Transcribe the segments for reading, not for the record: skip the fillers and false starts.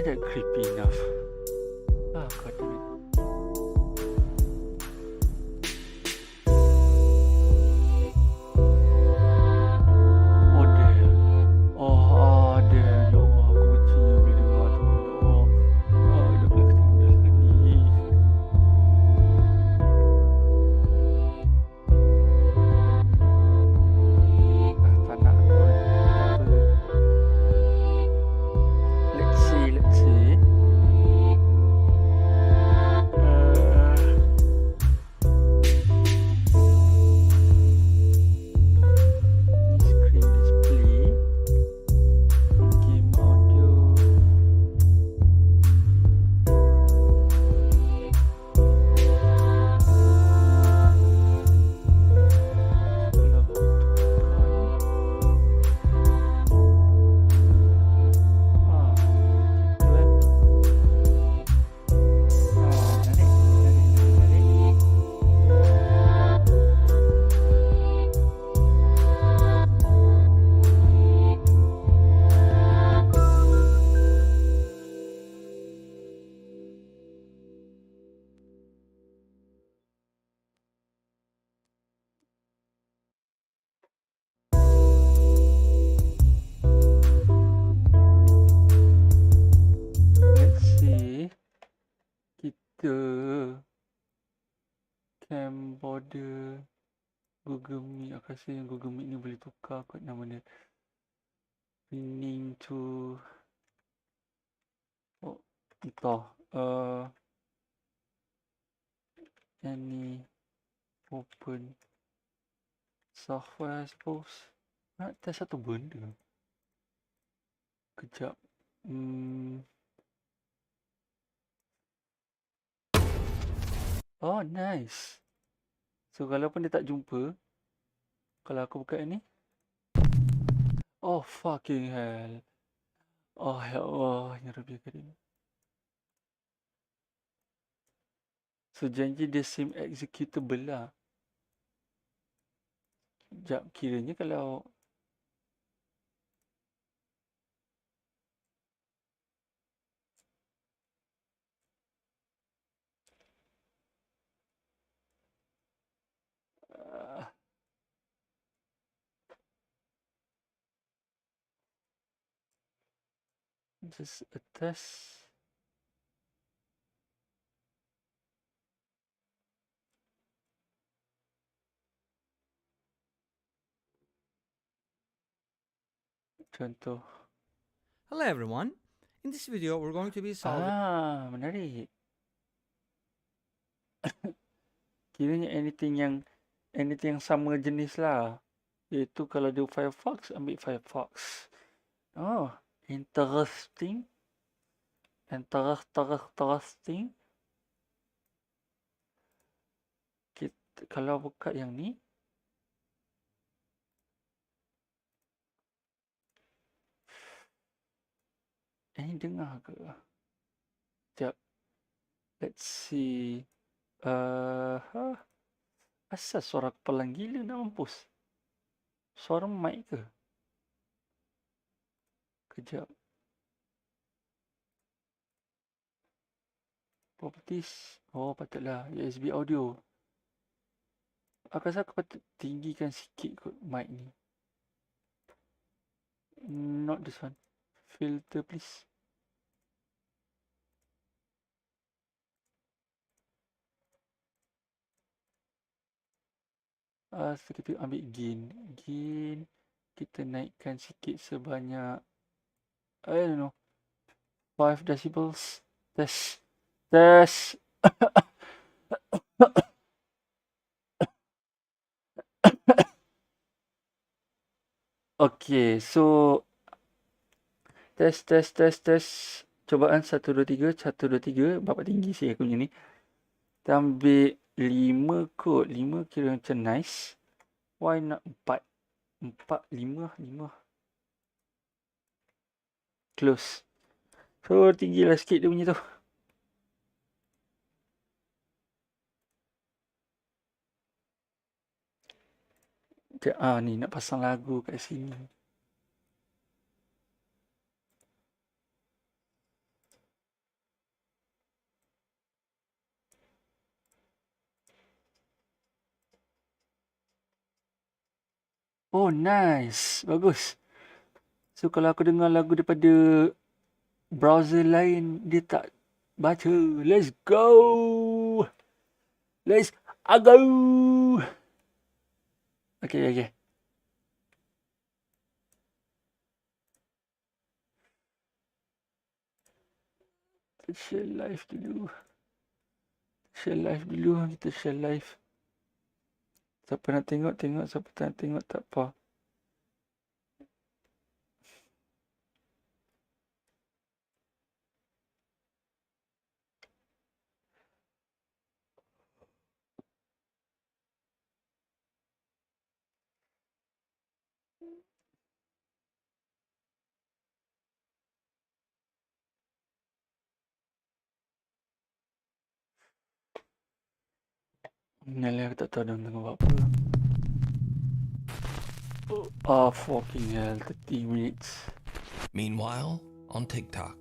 that creepy enough? Ah, god damn it. Oh damn. Oh damn. Ya Allah, aku benci bila dengar tu. Ya Allah. Dah pula ketinggalan ni. Tak nak pun. Tak apa. Let's see. Screen display. Game audio. Kalau aku tekan. Macam tu kan. Narik. Let's see. Kita camcorder Google Meet. Aku rasa yang Google Meet ni boleh tukar kot nama dia. Pinning to entah. Any open software I suppose. Nak test satu benda. Kejap. Oh nice. So kalau pun dia tak jumpa, kalau aku buka ni. Oh fucking hell. Oh ya Allah, ya Rabbi Karim. So janji dia sim executable lah. Sekejap, kiranya kalau just a test. Contoh. Hello everyone. In this video we're going to be solving Menarik. Kiranya anything yang sama jenis lah. Iaitu kalau dia Firefox, ambil Firefox. Oh, interesting. Interesting. Kita, kalau buka yang ni. Ini dengar ke? Sekejap. Let's see. Asal suara kepalang gila nak mampus? Suara mic ke? Kejap. Properties. Oh, patutlah. USB audio. Aku rasa aku patut tinggikan sikit kot mic ni. Not this one. Filter please. So kita ambil gain. Gain. Kita naikkan sikit sebanyak, I don't know, 5 decibels. Test. Okay, so test. Cobaan 1, 2, 3. 1, 2, 3. Berapa tinggi sih aku punya ni? Kita ambil 5 kot. 5 kira macam nice. Why not 4? 4, 5. Close. So tinggilah sikit dia punya tu. Ni nak pasang lagu kat sini. Oh, nice. Bagus. So, kalau aku dengar lagu daripada browser lain, dia tak baca. Let's go. Let's go. Okay. Kita share live dulu. Kita share live. Siapa nak tengok. Siapa tak nak tengok, tak apa. Nyala, aku tak tahu dia tengok buat apa. Oh, fucking hell, 30 minutes. Meanwhile, on TikTok,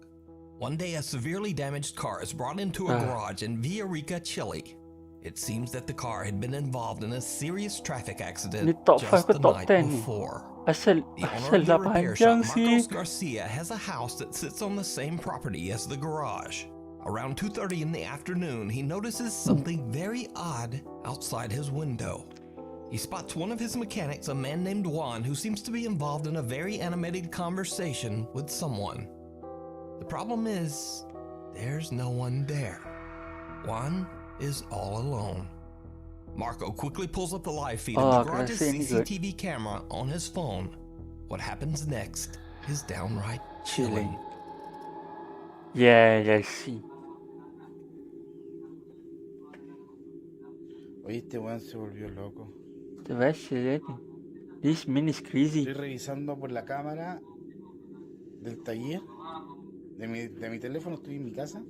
one day a severely damaged car is brought into a garage in Villarrica, Chile. It seems that the car had been involved in a serious traffic accident Ni top 5 just ke the top night 10 ni? before. Asal The owner of the lah repair shop, panjang sih. Marcos Garcia, has a house that sits on the same property as the garage. Around 2:30 in the afternoon, he notices something very odd outside his window. He spots one of his mechanics, a man named Juan, who seems to be involved in a very animated conversation with someone. The problem is, there's no one there. Juan is all alone. Marco quickly pulls up the live feed of the garage's CCTV camera on his phone. What happens next is downright chilling. Yeah, I see. Oye, este weón se volvió loco. Te va a ser. This man is crazy. Estoy revisando por la cámara del taller de mi teléfono, estoy en mi casa.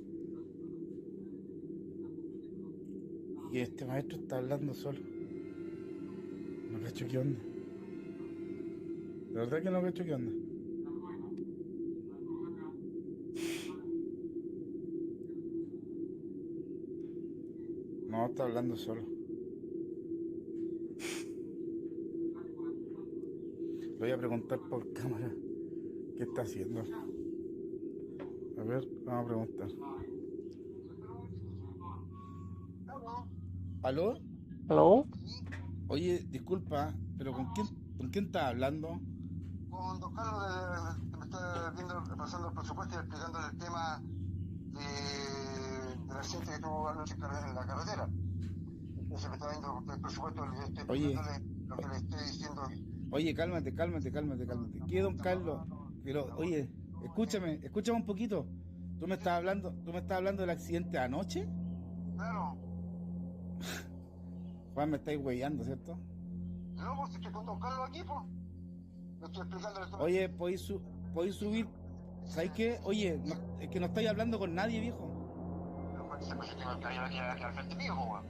Y este maestro está hablando solo. No cacho qué onda. De verdad que no cacho qué onda. No, está hablando solo. Le voy a preguntar por cámara qué está haciendo. A ver, vamos a preguntar. ¿Aló? Hello? Oye, disculpa, pero ¿con quién estás hablando? Con don Carlos, que me está pasando el presupuesto y explicando el tema del accidente que tuvo anoche en la carretera. Entonces me está viendo el presupuesto, le estoy explicándole lo que le estoy diciendo. Oye, cálmate. ¿Qué, don Carlos? Pero, oye, escúchame un poquito. ¿Tú me estás hablando del accidente de anoche? Claro. Juan, me estáis huellando, ¿cierto? No, pues estoy con don Carlos aquí, pues. Le estoy explicándole todo. Oye, ¿podéis subir? ¿Sabes qué? Oye, es que no estáis hablando con nadie, viejo.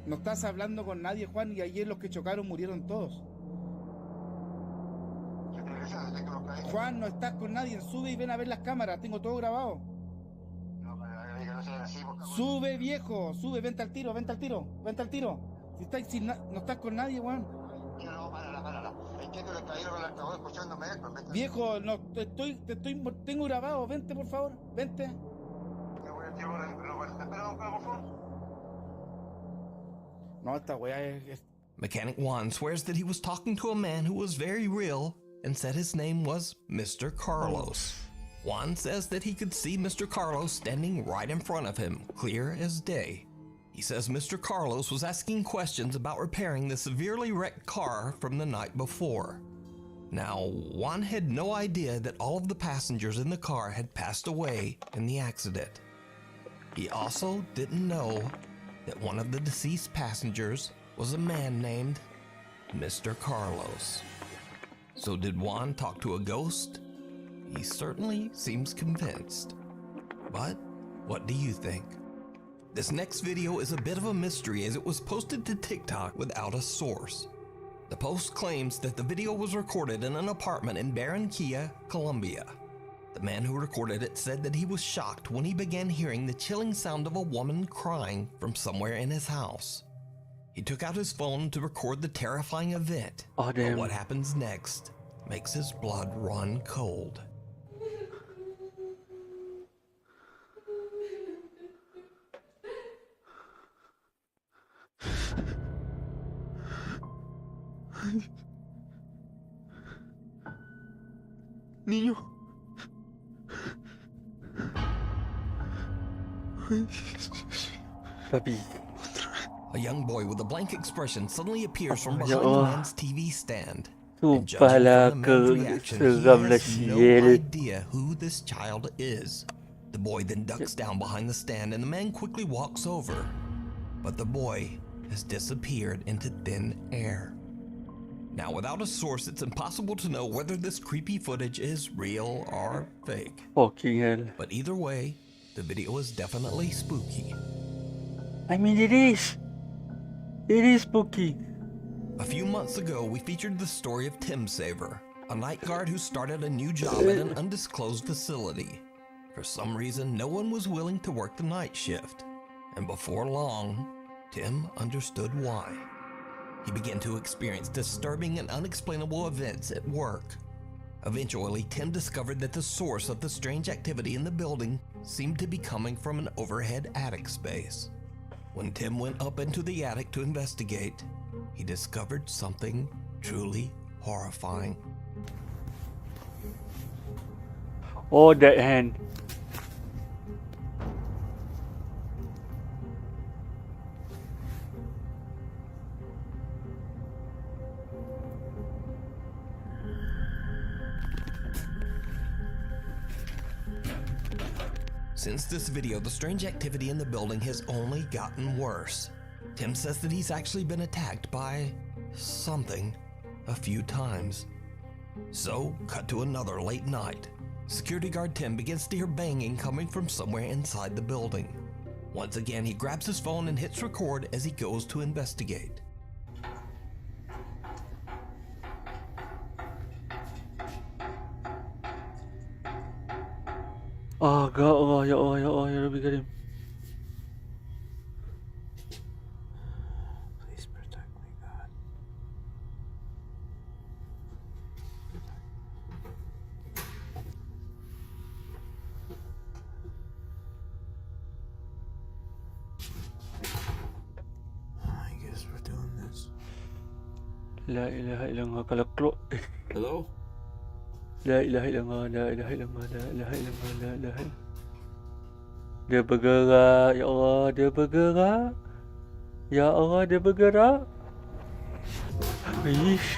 No estás hablando con nadie, Juan, y ayer los que chocaron murieron todos. Juan, no estás con nadie, sube y ven a ver las cámaras, tengo todo grabado. Sube, viejo, sube, vente al tiro. Si no estás con nadie, Juan. Viejo, no, tengo grabado, vente por favor, vente. No, esta weá es... Mechanic Juan swears that he was talking to a man who was very real and said his name was Mr. Carlos. Juan says that he could see Mr. Carlos standing right in front of him, clear as day. He says Mr. Carlos was asking questions about repairing the severely wrecked car from the night before. Now, Juan had no idea that all of the passengers in the car had passed away in the accident. He also didn't know that one of the deceased passengers was a man named Mr. Carlos. So did Juan talk to a ghost? He certainly seems convinced. But what do you think? This next video is a bit of a mystery as it was posted to TikTok without a source. The post claims that the video was recorded in an apartment in Barranquilla, Colombia. The man who recorded it said that he was shocked when he began hearing the chilling sound of a woman crying from somewhere in his house. He took out his phone to record the terrifying event. Oh, But damn. what happens next makes his blood run cold. Niño. Papi. A young boy with a blank expression suddenly appears from Ya behind the Allah. man's TV stand. And judging Sumpahlah from the man's reaction, he seramlah has no sial. idea who this child is. The boy then ducks down behind the stand and the man quickly walks over. But the boy has disappeared into thin air. Now, without a source, it's impossible to know whether this creepy footage is real or fake. Fucking hell. But either way, the video is definitely spooky. I mean, it is. It is spooky. A few months ago, we featured the story of Tim Saver, a night guard who started a new job at an undisclosed facility. For some reason, no one was willing to work the night shift. And before long, Tim understood why. He began to experience disturbing and unexplainable events at work. Eventually, Tim discovered that the source of the strange activity in the building seemed to be coming from an overhead attic space. When Tim went up into the attic to investigate, he discovered something truly horrifying. Oh, that hand. Since this video, the strange activity in the building has only gotten worse. Tim says that he's actually been attacked by something a few times. So, cut to another late night. Security guard Tim begins to hear banging coming from somewhere inside the building. Once again, he grabs his phone and hits record as he goes to investigate. Oh, God, Allah, ya Allah, ya Allah, ya Rabbi Karim. Please protect me, God. I guess we're doing this. La ilaha illallah. Kalau keluar. Hello? La ilaha illallah, la ilaha illallah, la ilaha illallah, la ilaha illallah. Dia bergerak, ya Allah, dia bergerak. Ya Allah, dia bergerak. Ish.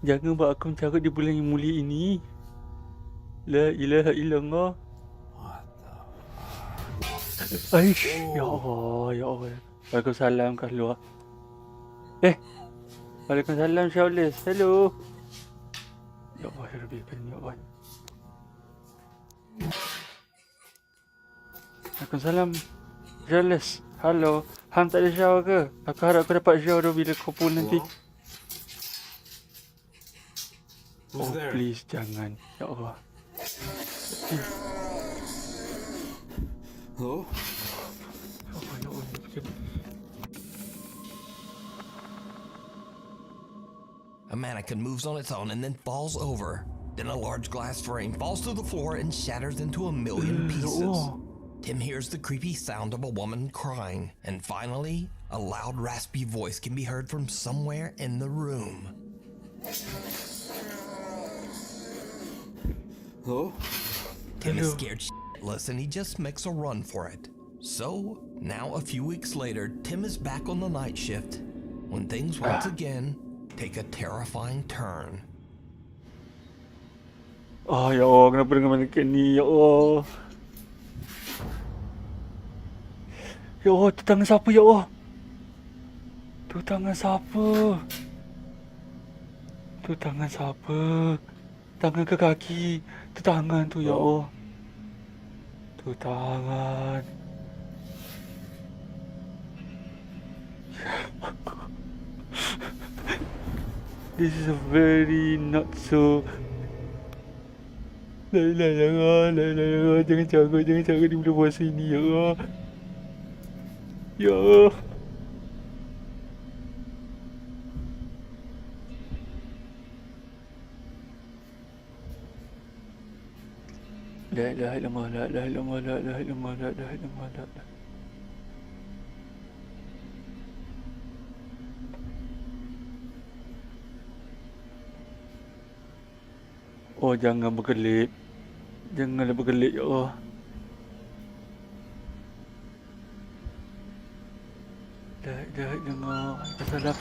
Jangan buat aku mencarut di bulan yang mulia ini. La ilaha illallah. What the? Aish. Ya Allah, ya Allah. Waalaikumsalam kat luar. Waalaikumsalam Syaulis. Hello. Ya Allah, ya Rabbi, ya Allah. Waalaikumsalam Syaulis. Halo. Hang tak ada shower ke? Aku harap kau dapat shower bila kau pulang nanti. Who's Oh, there? please, jangan. Ya Allah. Hello? Ya Allah, ya Allah. A mannequin moves on its own and then falls over. Then a large glass frame falls to the floor and shatters into a million pieces. Oh. Tim hears the creepy sound of a woman crying, and finally, a loud, raspy voice can be heard from somewhere in the room. Hello? Tim is Hello. scared shitless and he just makes a run for it. So, now a few weeks later, Tim is back on the night shift when things once again take a terrifying turn. Oh, ya Allah, kenapa dengan mannequin ni? Ya Allah. Ya Allah, tu tangan siapa, ya Allah? Tu tangan siapa? Tu tangan siapa? Tangan ke kaki? Tu tangan tu, ya Allah. Tu tangan. This is a very not so. La ilaha illallah, la ilaha illallah. Jangan carut di bulan puasa ini, ya Allah. Ya Allah. La ilaha illallah, la ilaha illallah, la ilaha illallah, la ilaha illallah, la ilaha. Oh, jangan berkelit. Janganlah berkelit, ya Allah. La ilaha illallah. Assalam.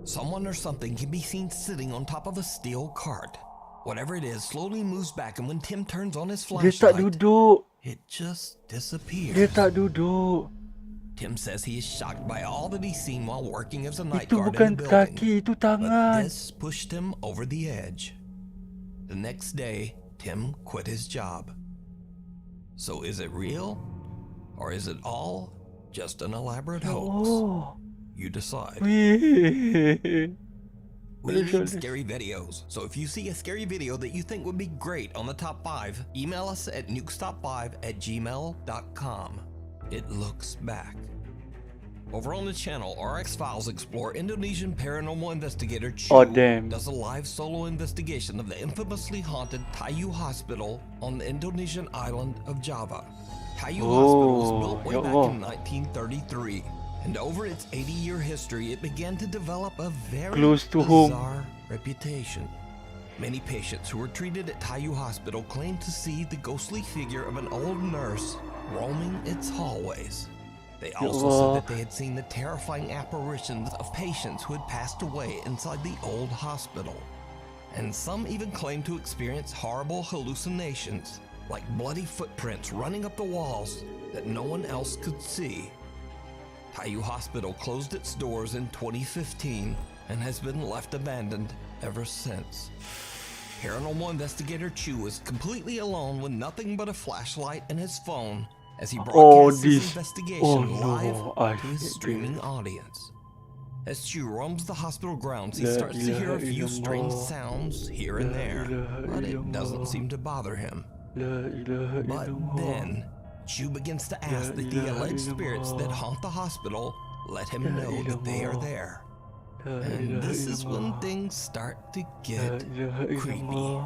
Someone or something can be seen sitting on top of a steel cart. Whatever it is slowly moves back, and when Tim turns on his Dia tak flashlight, duduk. it just Dia disappears. tak duduk. Tim says he is shocked by all that he's seen while working as a night Itu guard bukan in the building. kaki, itu But tangan. this pushed him over the edge. The next day, Tim quit his job. So is it real? Or is it all just an elaborate hoax? Oh. You decide. Weh. We need scary videos, so if you see a scary video that you think would be great on the top 5, email us at nukestop5@gmail.com. It looks back. Over on the channel, RX Files explore Indonesian paranormal investigator Chu Oh, damn. does a live solo investigation of the infamously haunted Tayu Hospital on the Indonesian island of Java. Tayu Hospital was built way ya back Allah. in 1933. And over its 80-year history, it began to develop a very Close to home. bizarre reputation. Many patients who were treated at Tayu Hospital claimed to see the ghostly figure of an old nurse roaming its hallways. They also said that they had seen the terrifying apparitions of patients who had passed away inside the old hospital. And some even claimed to experience horrible hallucinations, like bloody footprints running up the walls that no one else could see. Tayu Hospital closed its doors in 2015 and has been left abandoned ever since. Paranormal investigator Chu is completely alone with nothing but a flashlight and his phone as he broadcasts his investigation live to his streaming audience. As Chu roams the hospital grounds, he starts to hear a few strange sounds here and there, but it doesn't seem to bother him. La ilaha But illallah. then, Chu begins to ask that the alleged spirits that haunt the hospital let him know that they are there. La And ilaha this is when illallah. things start to La get ilaha creepy. illallah.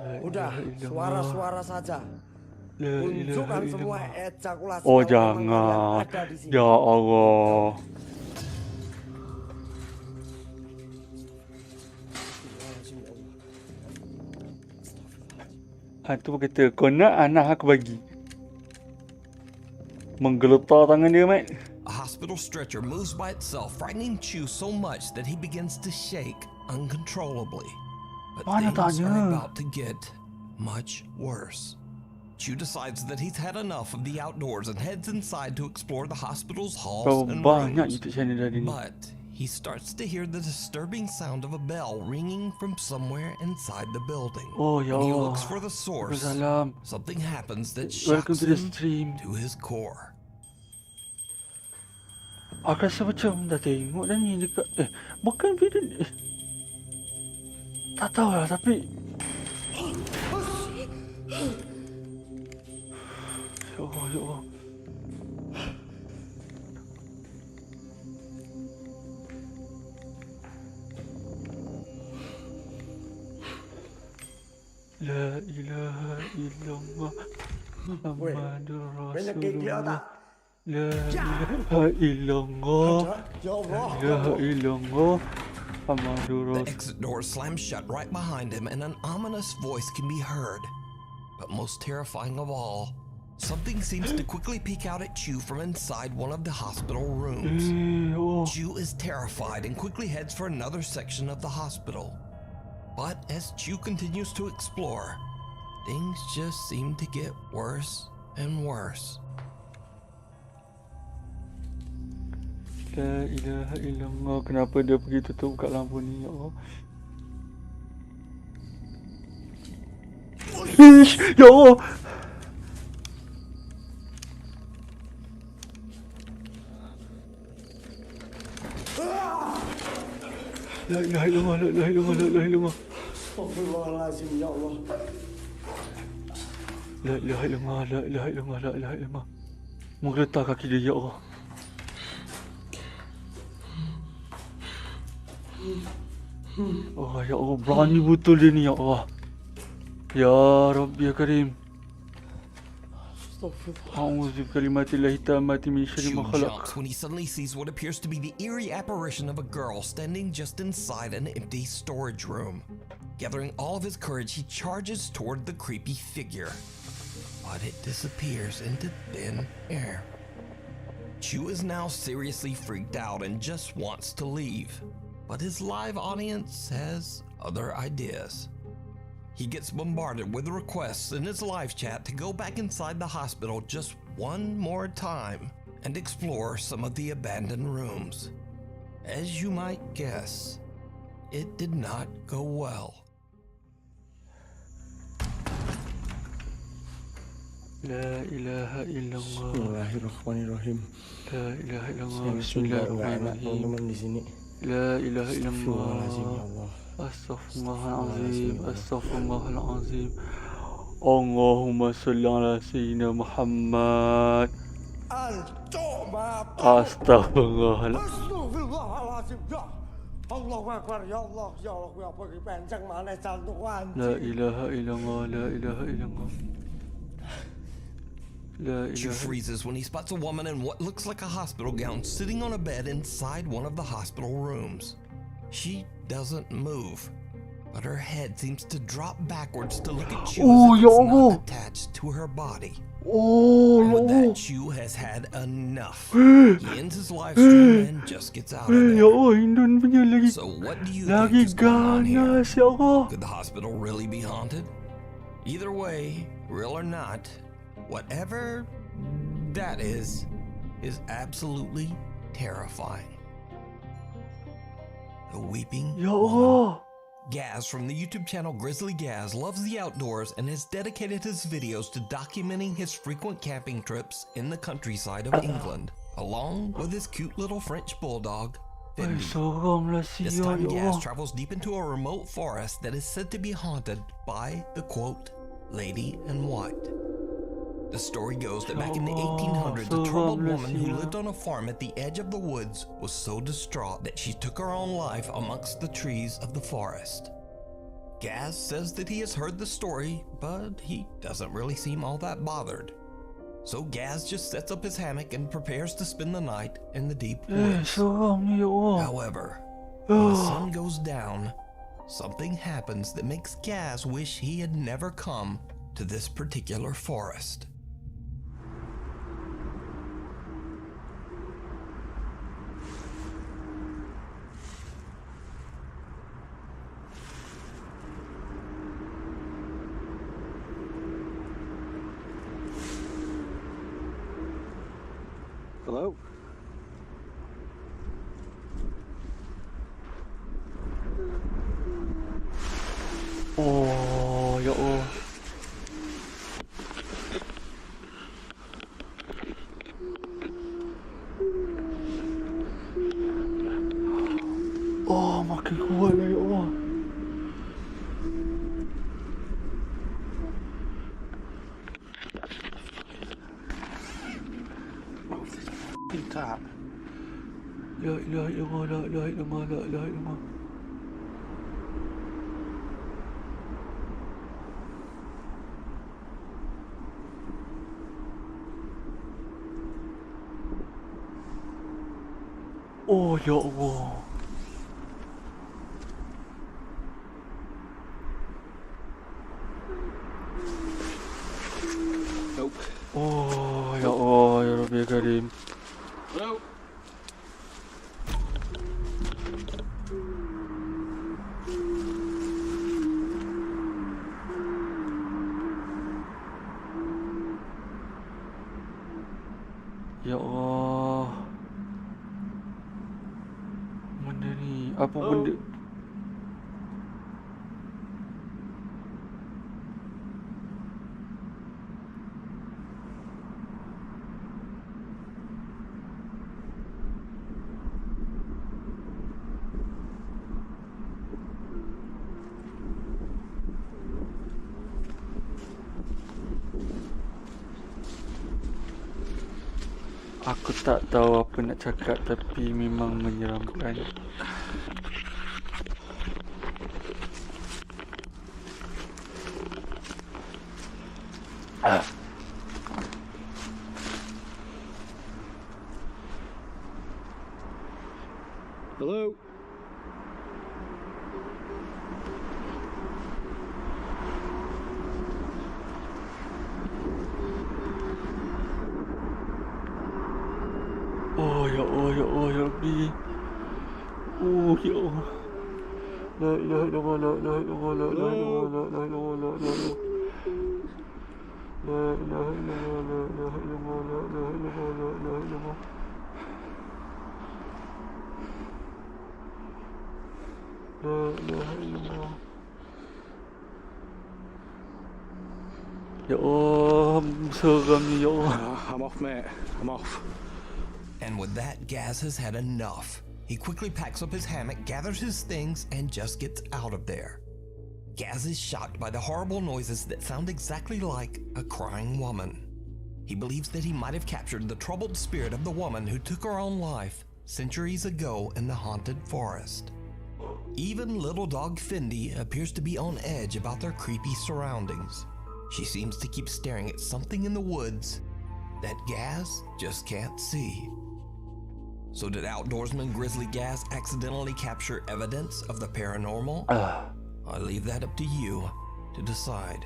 La Udah, ilaha illallah. suara-suara saja. La ilaha Tunjukkan semua illallah. ejakulasi Oh, kalau memang kalian jangan. ada di sini. Ya Allah. Hantu berkata, kau nak anak aku bagi. Menggeletar tangan dia, Mat. A hospital stretcher moves by itself, frightening Chu so much that he begins to shake uncontrollably. But Mana things tanya? are about to get much worse. Chu decides that he's had enough of the outdoors and heads inside to explore the hospital's halls Berapa and banyak rooms. YouTube channel dari ni. But he starts to hear the disturbing sound of a bell ringing from somewhere inside the building. Oh, ya When he Allah. looks for the source, Salam. something happens that Welcome shocks to the him stream. to his core. Aku rasa macam dah tengok dah ni dekat bukan video ni. Tak tahu lah tapi Ya Allah, ya Allah. La ilaha illallah Muhammadur Banyak gigil Rasulullah. tak? La ilaha illallah. Ya Allah. La ilaha illallah. Muhammadur The Rasulullah. exit door slams shut right behind him, and an ominous voice can be heard. But most terrifying of all, something seems to quickly peek out at Chu from inside one of the hospital rooms. Oh. Chu is terrified and quickly heads for another section of the hospital. But as Chu continues to explore, things just seem to get worse and worse. La ilaha illallah. Kenapa dia pergi tutup kat lampu ni, ya Allah? Ish, ya Allah. La ilaha illallah, la ilaha illallah, la ilaha illallah. Astagfirullahaladzim, ya Allah. La ilaha illallah, la ilaha illallah, la ilaha illallah. Menggeletar kaki dia, ya Allah. Oh ya Allah, berani betul dia ni ya Allah. Ya Rabbi ya Karim. A'udzu bikalimatillahi tammati min syarri Chu ma khalaq. jumps when he suddenly sees what appears to be the eerie apparition of a girl standing just inside an empty storage room. Gathering all of his courage, he charges toward the creepy figure, but it disappears into thin air. Chu is now seriously freaked out and just wants to leave, but his live audience has other ideas. He gets bombarded with requests in his live chat to go back inside the hospital just one more time and explore some of the abandoned rooms. As you might guess, it did not go well. La ilaha illallah. Bismillahirrahmanirrahim. La ilaha illallah. Saya sudah enggak enak Bismillahirrahmanirrahim. teman-teman di sini. La ilaha Astagfirullahaladzim ya illallah. Allah. Astaghfirullahalazim. Astaghfirullahalazim. Allahumma salli ala sayyidina Muhammad. Antuk maaf. Astaghfirullahalazim. Astagfirullahaladzim. Ya Allah Akbar. Ya Allah. Ya Allah. Ya pergi panjang mana jantungan. La ilaha illallah. La ilaha illallah. La Chu ilaha. freezes when he spots a woman in what looks like a hospital gown sitting on a bed inside one of the hospital rooms. She doesn't move, but her head seems to drop backwards to look at Chu Oh, as if ya it's Allah. not attached to her body. Oh And ya with that, Allah. Chu has had enough. He ends his live stream and just gets out of Ya there. Allah, Indon punya lagi So what do you think lagi is going on here? ganas ya Allah. Could the hospital really be haunted? Either way, real or not, whatever that is absolutely terrifying. The weeping Ya woman. Allah. Gaz from the YouTube channel Grizzly Gaz loves the outdoors and has dedicated his videos to documenting his frequent camping trips in the countryside of England, along with his cute little French bulldog, Ay, Fendi. seramlah This sial time, ya Gaz Allah. travels deep into a remote forest that is said to be haunted by the quote, Lady in White. The story goes that back in the 1800s, a troubled woman who lived on a farm at the edge of the woods was so distraught that she took her own life amongst the trees of the forest. Gaz says that he has heard the story, but he doesn't really seem all that bothered. So Gaz just sets up his hammock and prepares to spend the night in the deep woods. Seramnya ya Allah. However, when the sun goes down, something happens that makes Gaz wish he had never come to this particular forest. Hello? Oh ya Allah. Oh, makin kuat lah ya Allah. Pinta. La ilaha illallah, la ilaha illallah, la ilaha illallah. Oh ya Allah. Nope. Oh ya Allah, ya Rabbi ya Karim. Hello? Ya Allah. Benda ni, apa benda? Aku tak tahu apa nak cakap tapi memang menyeramkan. Hello? Oh ya Allah ya Allah ya Rabbi. Oh ya Allah. La ilaha illallah la ilaha illallah la ilaha illallah la ilaha illallah la ilaha illallah. La ilaha illallah la ilaha illallah la ilaha illallah la ilaha illallah. La ilaha illallah. Ya Allah, seramnya ya Allah. I'm off, mate. I'm off. And with that, Gaz has had enough. He quickly packs up his hammock, gathers his things, and just gets out of there. Gaz is shocked by the horrible noises that sound exactly like a crying woman. He believes that he might have captured the troubled spirit of the woman who took her own life centuries ago in the haunted forest. Even little dog Fendi appears to be on edge about their creepy surroundings. She seems to keep staring at something in the woods that Gaz just can't see. So did outdoorsman Grizzly Gaz accidentally capture evidence of the paranormal? I leave that up to you to decide.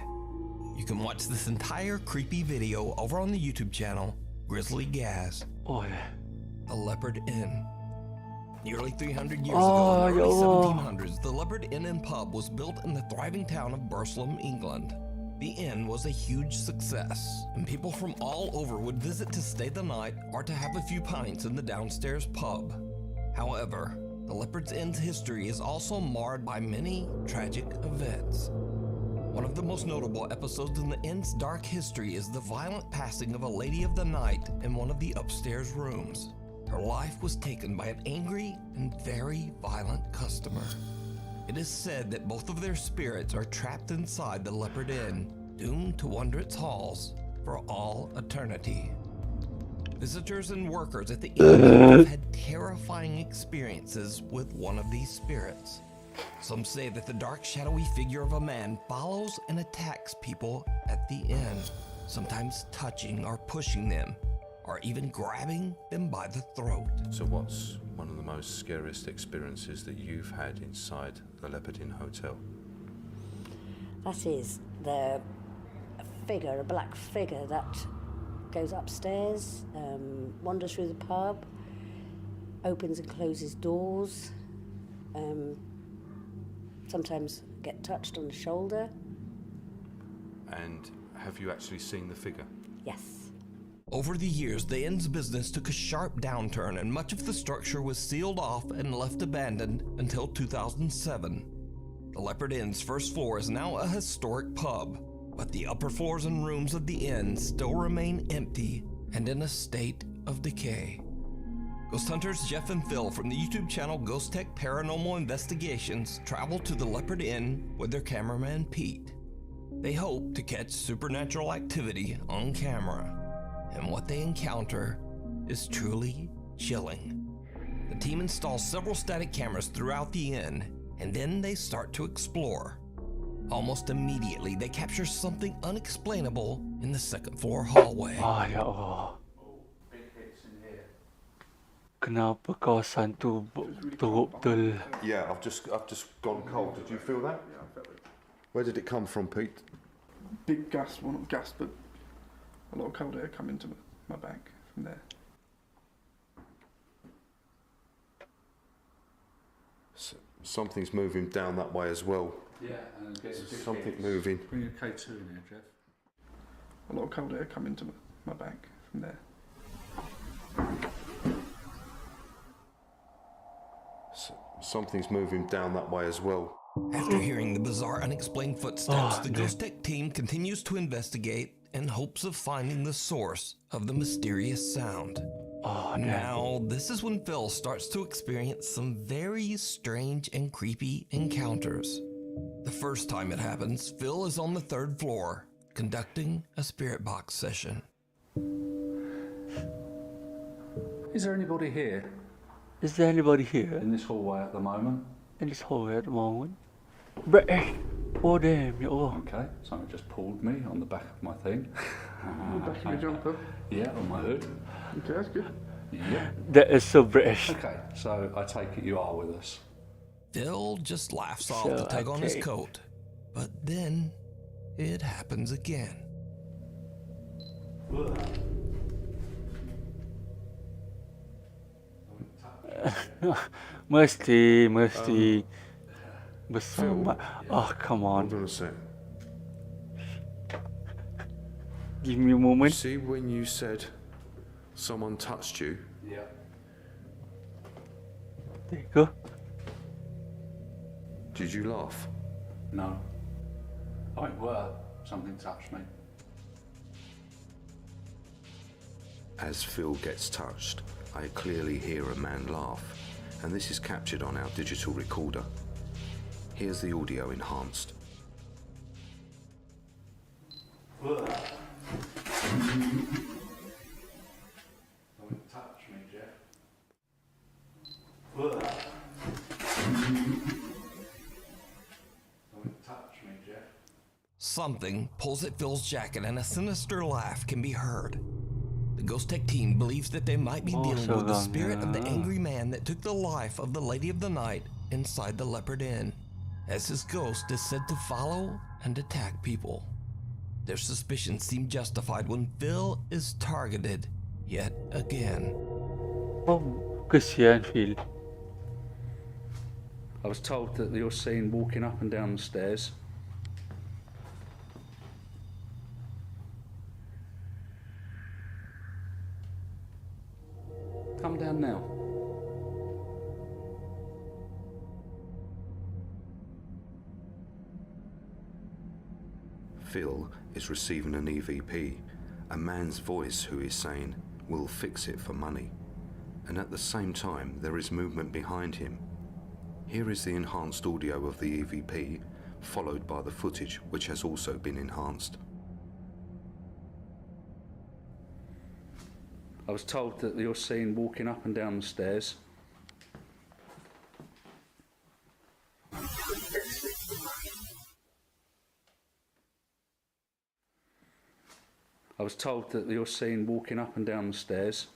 You can watch this entire creepy video over on the YouTube channel, Grizzly Gaz, Oh ya. The Leopard Inn. Nearly 300 years ago, in the early ya Allah. 1700s, the Leopard Inn and Pub was built in the thriving town of Burslem, England. The inn was a huge success, and people from all over would visit to stay the night or to have a few pints in the downstairs pub. However, the Leopard's Inn's history is also marred by many tragic events. One of the most notable episodes in the inn's dark history is the violent passing of a lady of the night in one of the upstairs rooms. Her life was taken by an angry and very violent customer. It is said that both of their spirits are trapped inside the Leopard Inn, doomed to wander its halls for all eternity. Visitors and workers at the inn have had terrifying experiences with one of these spirits. Some say that the dark, shadowy figure of a man follows and attacks people at the inn, sometimes touching or pushing them, or even grabbing them by the throat. So what's one of the most scariest experiences that you've had inside the Leopard Inn Hotel? That is a figure, a black figure that goes upstairs, wanders through the pub, opens and closes doors, sometimes get touched on the shoulder. And have you actually seen the figure? Yes. Over the years, the inn's business took a sharp downturn and much of the structure was sealed off and left abandoned until 2007. The Leopard Inn's first floor is now a historic pub, but the upper floors and rooms of the inn still remain empty and in a state of decay. Ghost hunters Jeff and Phil from the YouTube channel Ghost Tech Paranormal Investigations travel to the Leopard Inn with their cameraman Pete. They hope to catch supernatural activity on camera, and what they encounter is truly chilling. The team installs several static cameras throughout the inn, and then they start to explore. Almost immediately, they capture something unexplainable in the second floor hallway. Ah ya Allah. Kenapa kawasan tu teruk betul? Yeah, I've just gone cold. Did you feel that? Yeah, I felt it. Where did it come from, Pete? Big gas, well not gas, but a lot of cold air come into my back from there. Something's moving down that way as well. Yeah, and Something moving. Bring a K2 in here, Jeff. A lot of cold air come into my back from there. Something's moving down that way as well. After hearing the bizarre, unexplained footsteps, the Ghost Tech team continues to investigate in hopes of finding the source of the mysterious sound. Now, this is when Phil starts to experience some very strange and creepy encounters. The first time it happens, Phil is on the third floor, conducting a spirit box session. Is there anybody here? Is there anybody here In this hallway at the moment? in this hallway at the moment? British. Oh damn, ya Allah. Okay, something just pulled me on the back of my thing. Back of your jumper. Yeah, on my hood. Okay, that's good. Yeah. That is so British. Okay, so I take it you are with us. Phil just laughs off So, the tug on his okay. coat. But then it happens again. Mesti. Bersama. Oh, come on. Hold on a sec. Give me a moment. See when you said someone touched you? Yeah. There you go. Did you laugh? No. I were. Something touched me. As Phil gets touched, I clearly hear a man laugh, and this is captured on our digital recorder. Here's the audio enhanced. Something touched me, Jeff. Something touched me, Jeff. Something pulls at Phil's jacket and a sinister laugh can be heard. The Ghost Tech team believes that they might be dealing with the spirit of the angry man that took the life of the Lady of the Night inside the Leopard Inn, as his ghost is said to follow and attack people. Their suspicions seem justified when Phil is targeted yet again. Oh, kesian Phil. I was told that you're seen walking up and down the stairs. Come down now. Phil is receiving an EVP, a man's voice who is saying, "We'll fix it for money." And at the same time, there is movement behind him. Here is the enhanced audio of the EVP, followed by the footage, which has also been enhanced. I was told that you're seen walking up and down the stairs. I was told that you're seen walking up and down the stairs.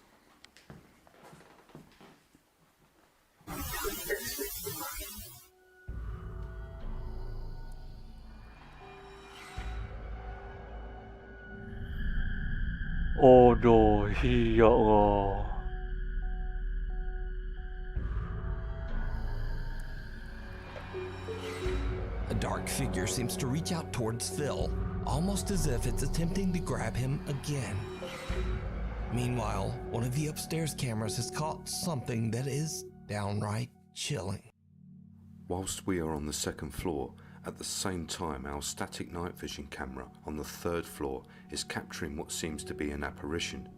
Aduh, ya Allah. A dark figure seems to reach out towards Phil, almost as if it's attempting to grab him again. Meanwhile, one of the upstairs cameras has caught something that is downright chilling. Whilst we are on the second floor, at the same time our static night vision camera on the third floor is capturing what seems to be an apparition.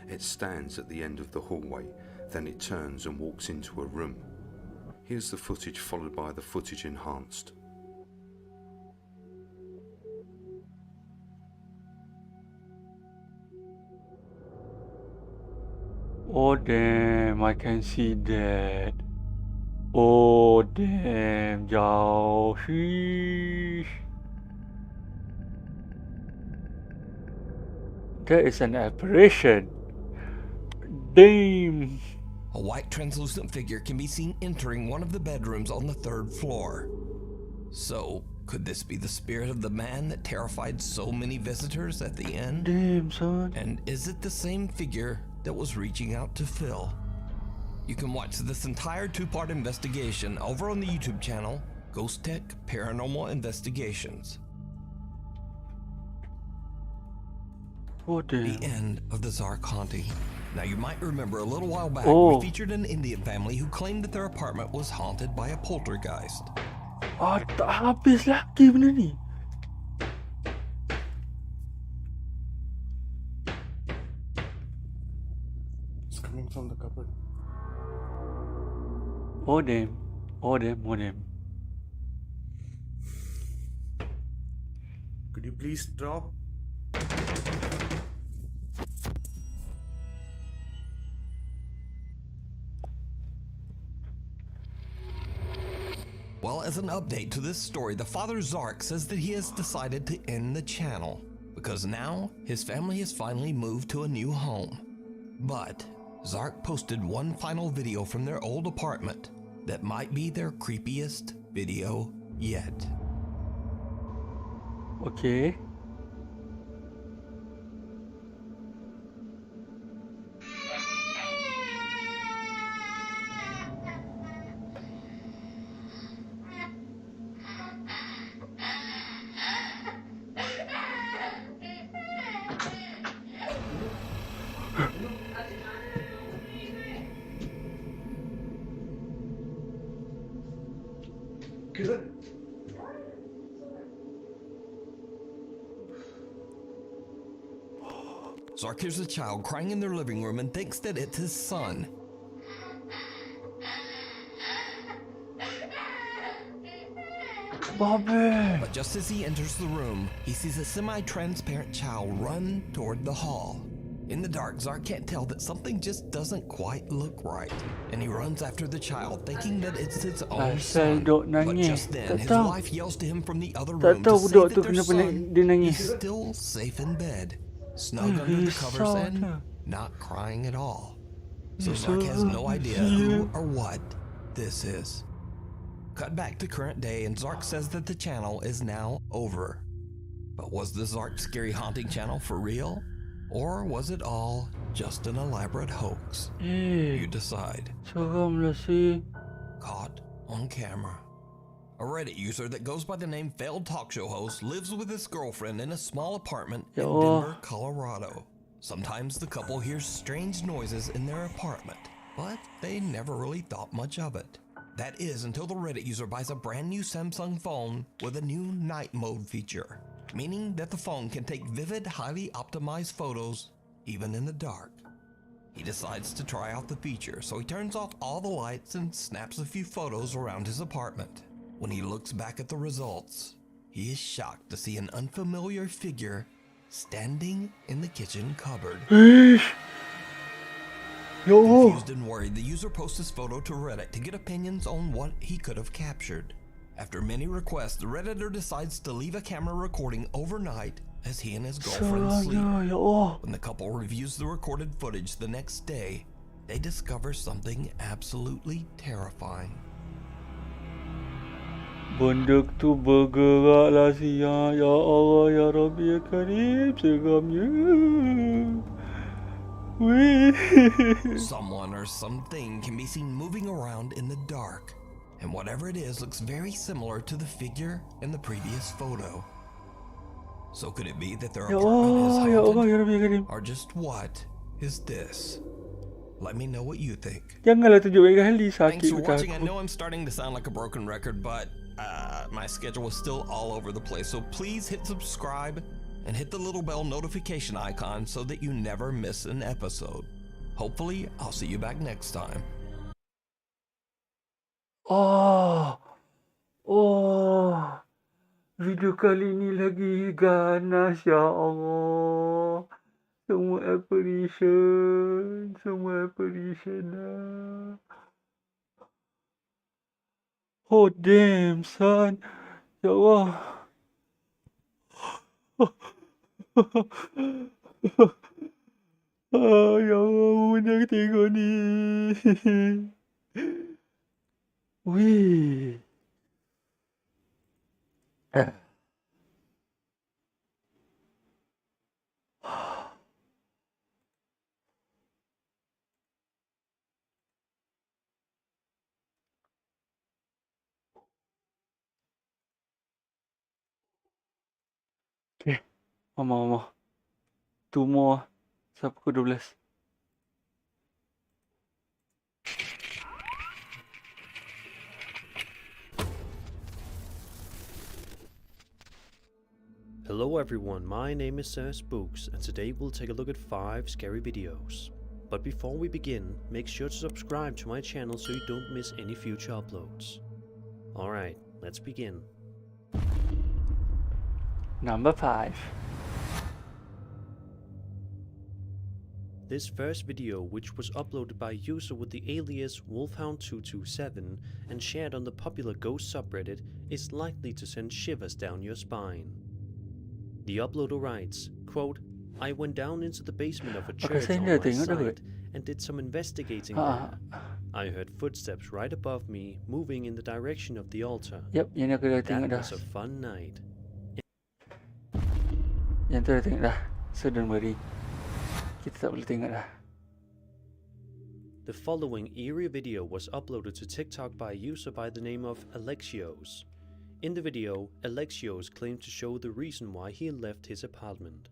It stands at the end of the hallway, then it turns and walks into a room. Here's the footage followed by the footage enhanced. Oh damn, I can see that. Oh damn, jauh. Sheesh. That is an apparition. Damn. A white translucent figure can be seen entering one of the bedrooms on the third floor. So, could this be the spirit of the man that terrified so many visitors at the end? Damn, son. And is it the same figure that was reaching out to Phil? You can watch this entire two-part investigation over on the YouTube channel, Ghost Tech Paranormal Investigations. Oh damn. The end of the Zark haunting. Now you might remember a little while back Oh. we featured an Indian family who claimed that their apartment was haunted by a poltergeist. Ah, tak habis lagi benda ni. It's coming from the cupboard. Oh damn. Oh damn, oh damn. Could you please stop? Well, as an update to this story, the father Zark says that he has decided to end the channel because now his family has finally moved to a new home. But Zark posted one final video from their old apartment that might be their creepiest video yet. Okay. Zark hears a child crying in their living room and thinks that it's his son. Bobby! But just as he enters the room, he sees a semi-transparent child run toward the hall. In the dark, Zark can't tell that something just doesn't quite look right, and he runs after the child, thinking that it's his own son. But just then, his wife yells to him from the other room to say that their son is still safe in bed, snug under the covers and not crying at all. So Zark has no idea who or what this is. Cut back to current day, and Zark says that the channel is now over. But was the Zark Scary Haunting channel for real? Or was it all just an elaborate hoax? You decide. Caught on camera. A Reddit user that goes by the name Failed Talk Show Host lives with his girlfriend in a small apartment in Denver, Colorado. Sometimes the couple hears strange noises in their apartment, but they never really thought much of it. That is until the Reddit user buys a brand new Samsung phone with a new night mode feature, meaning that the phone can take vivid, highly optimized photos even in the dark. He decides to try out the feature, so he turns off all the lights and snaps a few photos around his apartment. When he looks back at the results, he is shocked to see an unfamiliar figure standing in the kitchen cupboard. Confused and worried, the user posts his photo to Reddit to get opinions on what he could have captured. After many requests, the Redditor decides to leave a camera recording overnight as he and his girlfriend sleep. When the couple reviews the recorded footage the next day, they discover something absolutely terrifying. Benda tu bergerak lah siang. Ya Allah, ya Rabbi, ya Karim, seramnya. Someone or something can be seen moving around in the dark, and whatever it is looks very similar to the figure in the previous photo. So could it be that their apartment is haunted? Or just what is this? Let me know what you think. Janganlah tunjuk kali sakit. Thanks for watching. I know I'm starting to sound like a broken record, but my schedule is still all over the place. So please hit subscribe and hit the little bell notification icon so that you never miss an episode. Hopefully, I'll see you back next time. Video kali ni lagi ganas, ya Allah. Semua apparition lah. Oh damn son, ya Allah. Ya Allah, jangan tengok ni. Wih. Okay, Mama. 2 more sampai pukul 12. Hello everyone, my name is Spooks, and today we'll take a look at 5 scary videos. But before we begin, make sure to subscribe to my channel so you don't miss any future uploads. Alright, let's begin. Number 5. This first video, which was uploaded by a user with the alias Wolfhound227 and shared on the popular Ghost subreddit, is likely to send shivers down your spine. The uploader writes, quote, I went down into the basement of a church on my site and did some investigating there. I heard footsteps right above me moving in the direction of the altar. Yep, yang ni aku dah tengok That dah. was a fun night. Yang tu dah tengok dah. So don't worry. Kita tak boleh tengok dah. The following eerie video was uploaded to TikTok by a user by the name of Alexios. In the video, Alexios claimed to show the reason why he left his apartment.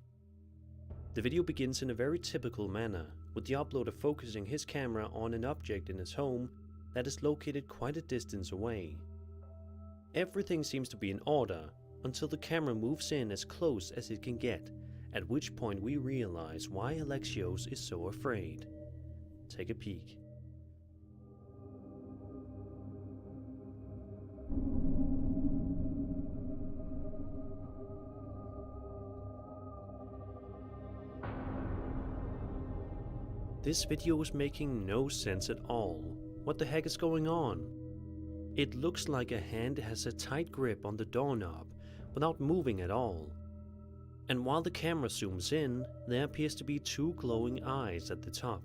The video begins in a very typical manner, with the uploader focusing his camera on an object in his home that is located quite a distance away. Everything seems to be in order until the camera moves in as close as it can get, at which point we realize why Alexios is so afraid. Take a peek. This video is making no sense at all. What the heck is going on? It looks like a hand has a tight grip on the doorknob without moving at all. And while the camera zooms in, there appears to be two glowing eyes at the top.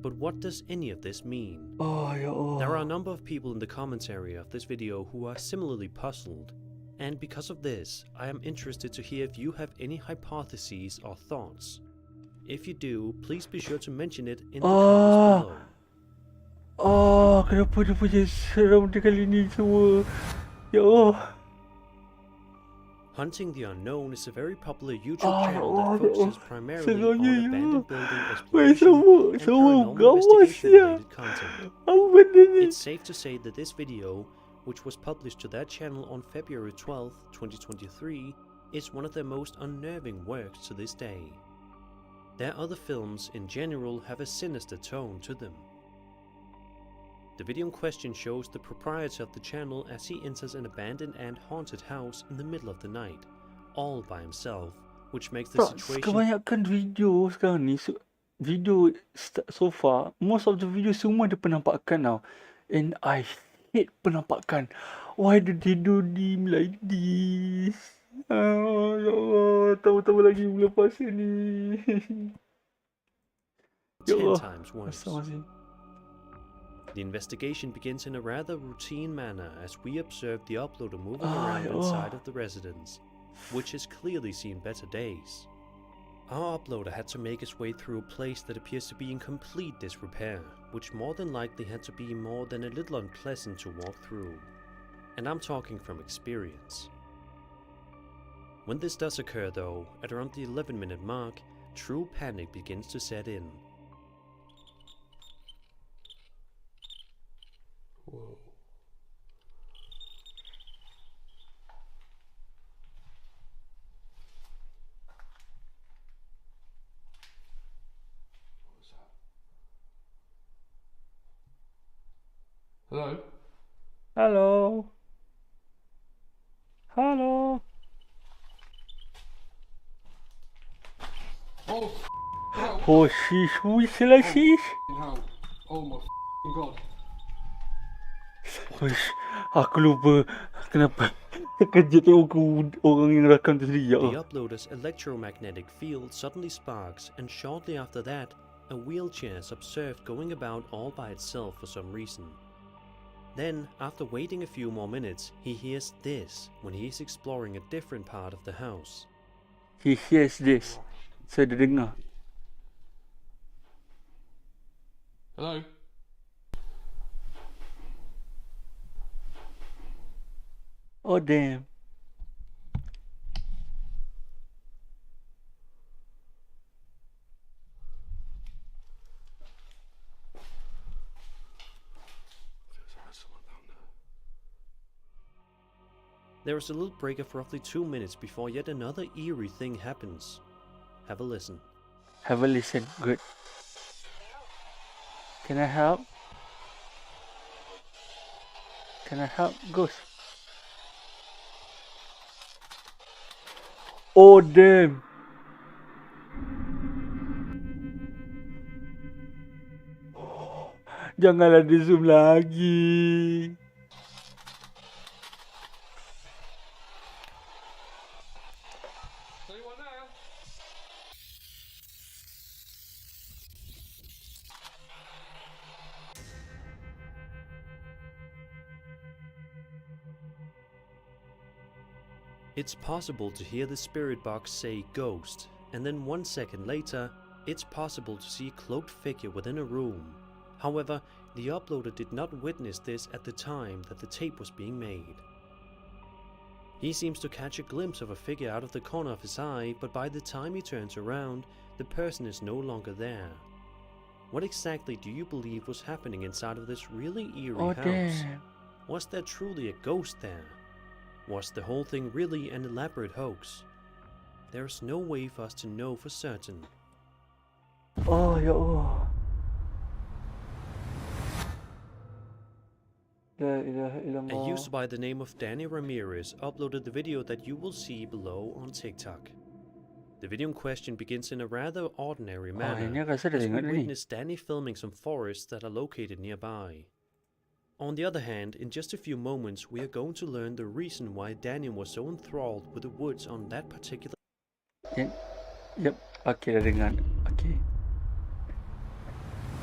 But what does any of this mean? There are a number of people in the comments area of this video who are similarly puzzled. And because of this, I am interested to hear if you have any hypotheses or thoughts. If you do, please be sure to mention it in the comments below. Kenapa dia punya seram dia kali ni semua? Ya Allah. Hunting the Unknown is a very popular YouTube channel that focuses primarily on abandoned building exploration and paranormal investigation-related content. It's safe to say that this video, which was published to that channel on February 12, 2023, is one of their most unnerving works to this day. Their other films in general have a sinister tone to them. The video in question shows the proprietor of the channel as he enters an abandoned and haunted house in the middle of the night, all by himself, which makes the situation... Kebanyakan video sekarang ni, video so far, most of the video semua ada penampakan tau. And I hate penampakan. Why did they do him like this? Ya Allah, tambah-tambah lagi bulan puasa ni. 10 times worse. The investigation begins in a rather routine manner as we observe the uploader moving around inside of the residence, which has clearly seen better days. Our uploader had to make his way through a place that appears to be in complete disrepair, which more than likely had to be more than a little unpleasant to walk through. And I'm talking from experience. When this does occur though, at around the 11-minute mark, true panic begins to set in. Whoa. What was that? Hello? Hello? Hello? Oh, sheesh, who is sheesh? Oh my god. Wish, aku lupa kenapa terkejut tengok orang yang rakam tu sendiri. The uploader's electromagnetic field suddenly sparks, and shortly after that, a wheelchair is observed going about all by itself for some reason. Then, after waiting a few more minutes, he hears this when he is exploring a different part of the house. He hears this. Saya dah dengar. Hello? Oh damn. There is a little break of roughly 2 minutes before yet another eerie thing happens. Have a listen. Have a listen. Good. Can I help? Can I help? Ghost. Oh damn. Janganlah di zoom lagi. It's possible to hear the spirit box say ghost, and then 1 second later, it's possible to see a cloaked figure within a room. However, the uploader did not witness this at the time that the tape was being made. He seems to catch a glimpse of a figure out of the corner of his eye, but by the time he turns around, the person is no longer there. What exactly do you believe was happening inside of this really eerie Oh, house? damn. Was there truly a ghost there? Was the whole thing really an elaborate hoax? There's no way for us to know for certain. Oh, ya Allah. La ilaha A illallah. user by the name of Danny Ramirez uploaded the video that you will see below on TikTok. The video in question begins in a rather ordinary manner, ini aku rasa dah as we tengok dah ni. witness Danny filming some forests that are located nearby. On the other hand, in just a few moments, we are going to learn the reason why Danny was so enthralled with the woods on that particular. Yep. Okay, dah dengar. Okay.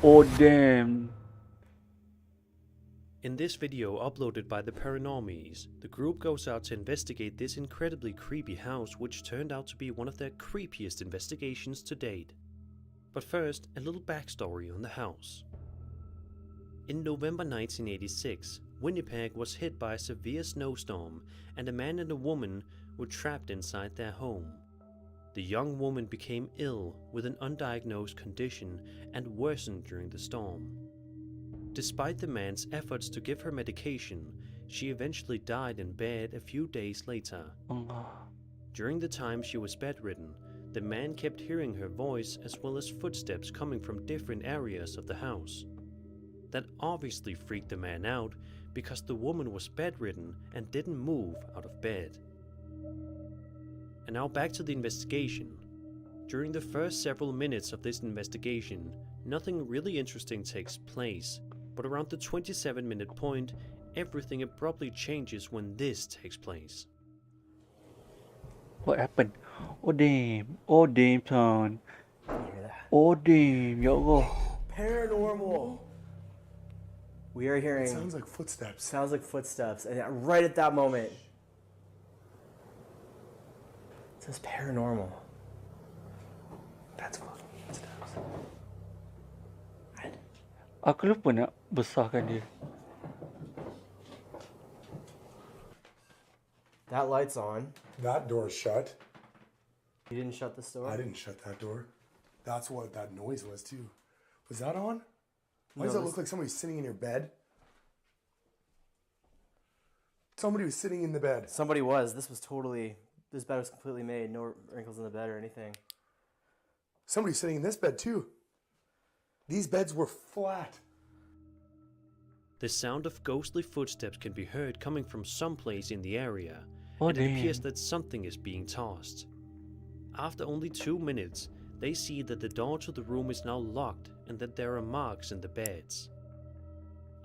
Oh, damn. In this video uploaded by the Paranormies, the group goes out to investigate this incredibly creepy house, which turned out to be one of their creepiest investigations to date. But first, a little backstory on the house. In November 1986, Winnipeg was hit by a severe snowstorm, and a man and a woman were trapped inside their home. The young woman became ill with an undiagnosed condition and worsened during the storm. Despite the man's efforts to give her medication, she eventually died in bed a few days later. During the time she was bedridden, the man kept hearing her voice as well as footsteps coming from different areas of the house. That obviously freaked the man out because the woman was bedridden and didn't move out of bed. And now back to the investigation. During the first several minutes of this investigation, nothing really interesting takes place, but around the 27-minute point, everything abruptly changes when this takes place. What happened? Oh, damn. Oh, damn, son. Oh, damn. Ya Allah. Paranormal. We are hearing. It sounds like footsteps. Sounds like footsteps, and right at that moment, it says paranormal. That's fucking footsteps. Aku lupa nak besarkan dia. That light's on. That door's shut. You didn't shut this door? I didn't shut that door. That's what that noise was too. Was that on? Why No, does that this- look like somebody's sitting in your bed? Somebody was sitting in the bed. Somebody was. This bed was completely made. No wrinkles in the bed or anything. Somebody's sitting in this bed too. These beds were flat. The sound of ghostly footsteps can be heard coming from someplace in the area, Oh, and it damn. appears that something is being tossed. After only 2 minutes, they see that the door to the room is now locked and that there are marks in the beds.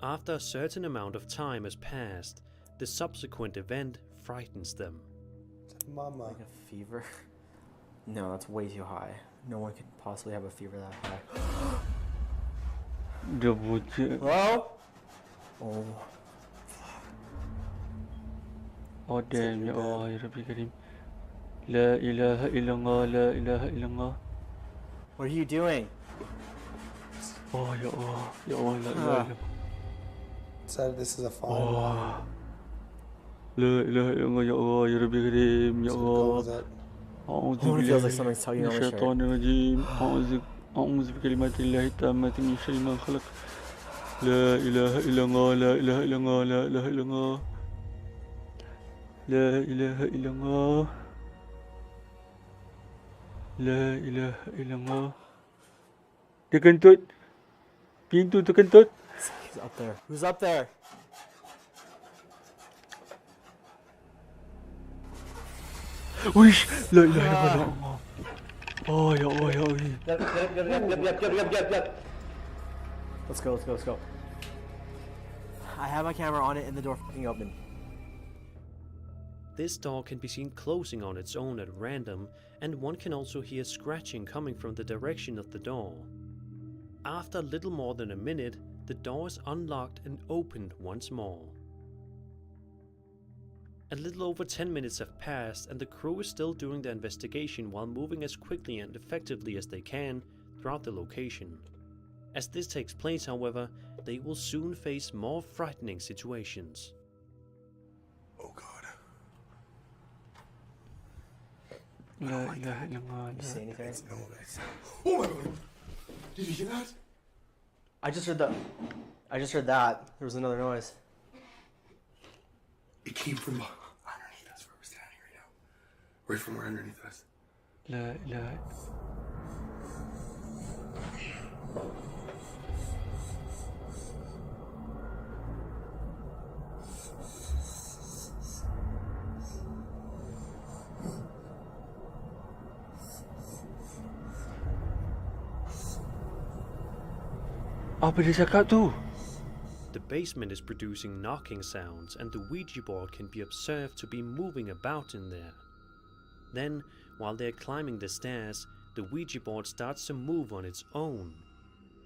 After a certain amount of time has passed, the subsequent event frightens them. Mama. Like a fever? No, that's way too high. No one could possibly have a fever that high. Dia bocah. Hello? Oh. Oh, damn. Ya Allah. Ya Rabbi Karim. La ilaha illallah. La ilaha illallah. What are you doing? Oh, ya Allah. Ya Allah. La ilaha illallah. Said this is a fine. Oh. La ilaha illallah. Ya Allah. Ya Rabbi Karim. Ya Allah. أعوذ Oh, it feels like بالله something's tugging من on my shirt. الشيطان الرجيم أعوذ بكلمات الله التامة من شر ما خلق لا إله إلا الله لا إله إلا الله لا إله إلا الله لا إله إلا الله لا إله إلا الله. Dia kentut. Pintu tu kentut. Who's up there? Who's up there? Wish. La ilaha illallah. Oh ya Allah ya Allah. Yep. Let's go. I have my camera on it and the door fucking open. This door can be seen closing on its own at random, and one can also hear scratching coming from the direction of the door. After little more than a minute, the door is unlocked and opened once more. A little over 10 minutes have passed, and the crew is still doing their investigation while moving as quickly and effectively as they can throughout the location. As this takes place, however, they will soon face more frightening situations. Oh God. La ilaha illallah. You see anything? Oh my God. Did you hear that? I just heard that. There was another noise. It came from underneath us where we're standing right now. Right from where underneath us. La ilaha. Apa dia cakap tu? The basement is producing knocking sounds, and the Ouija board can be observed to be moving about in there. Then, while they're climbing the stairs, the Ouija board starts to move on its own.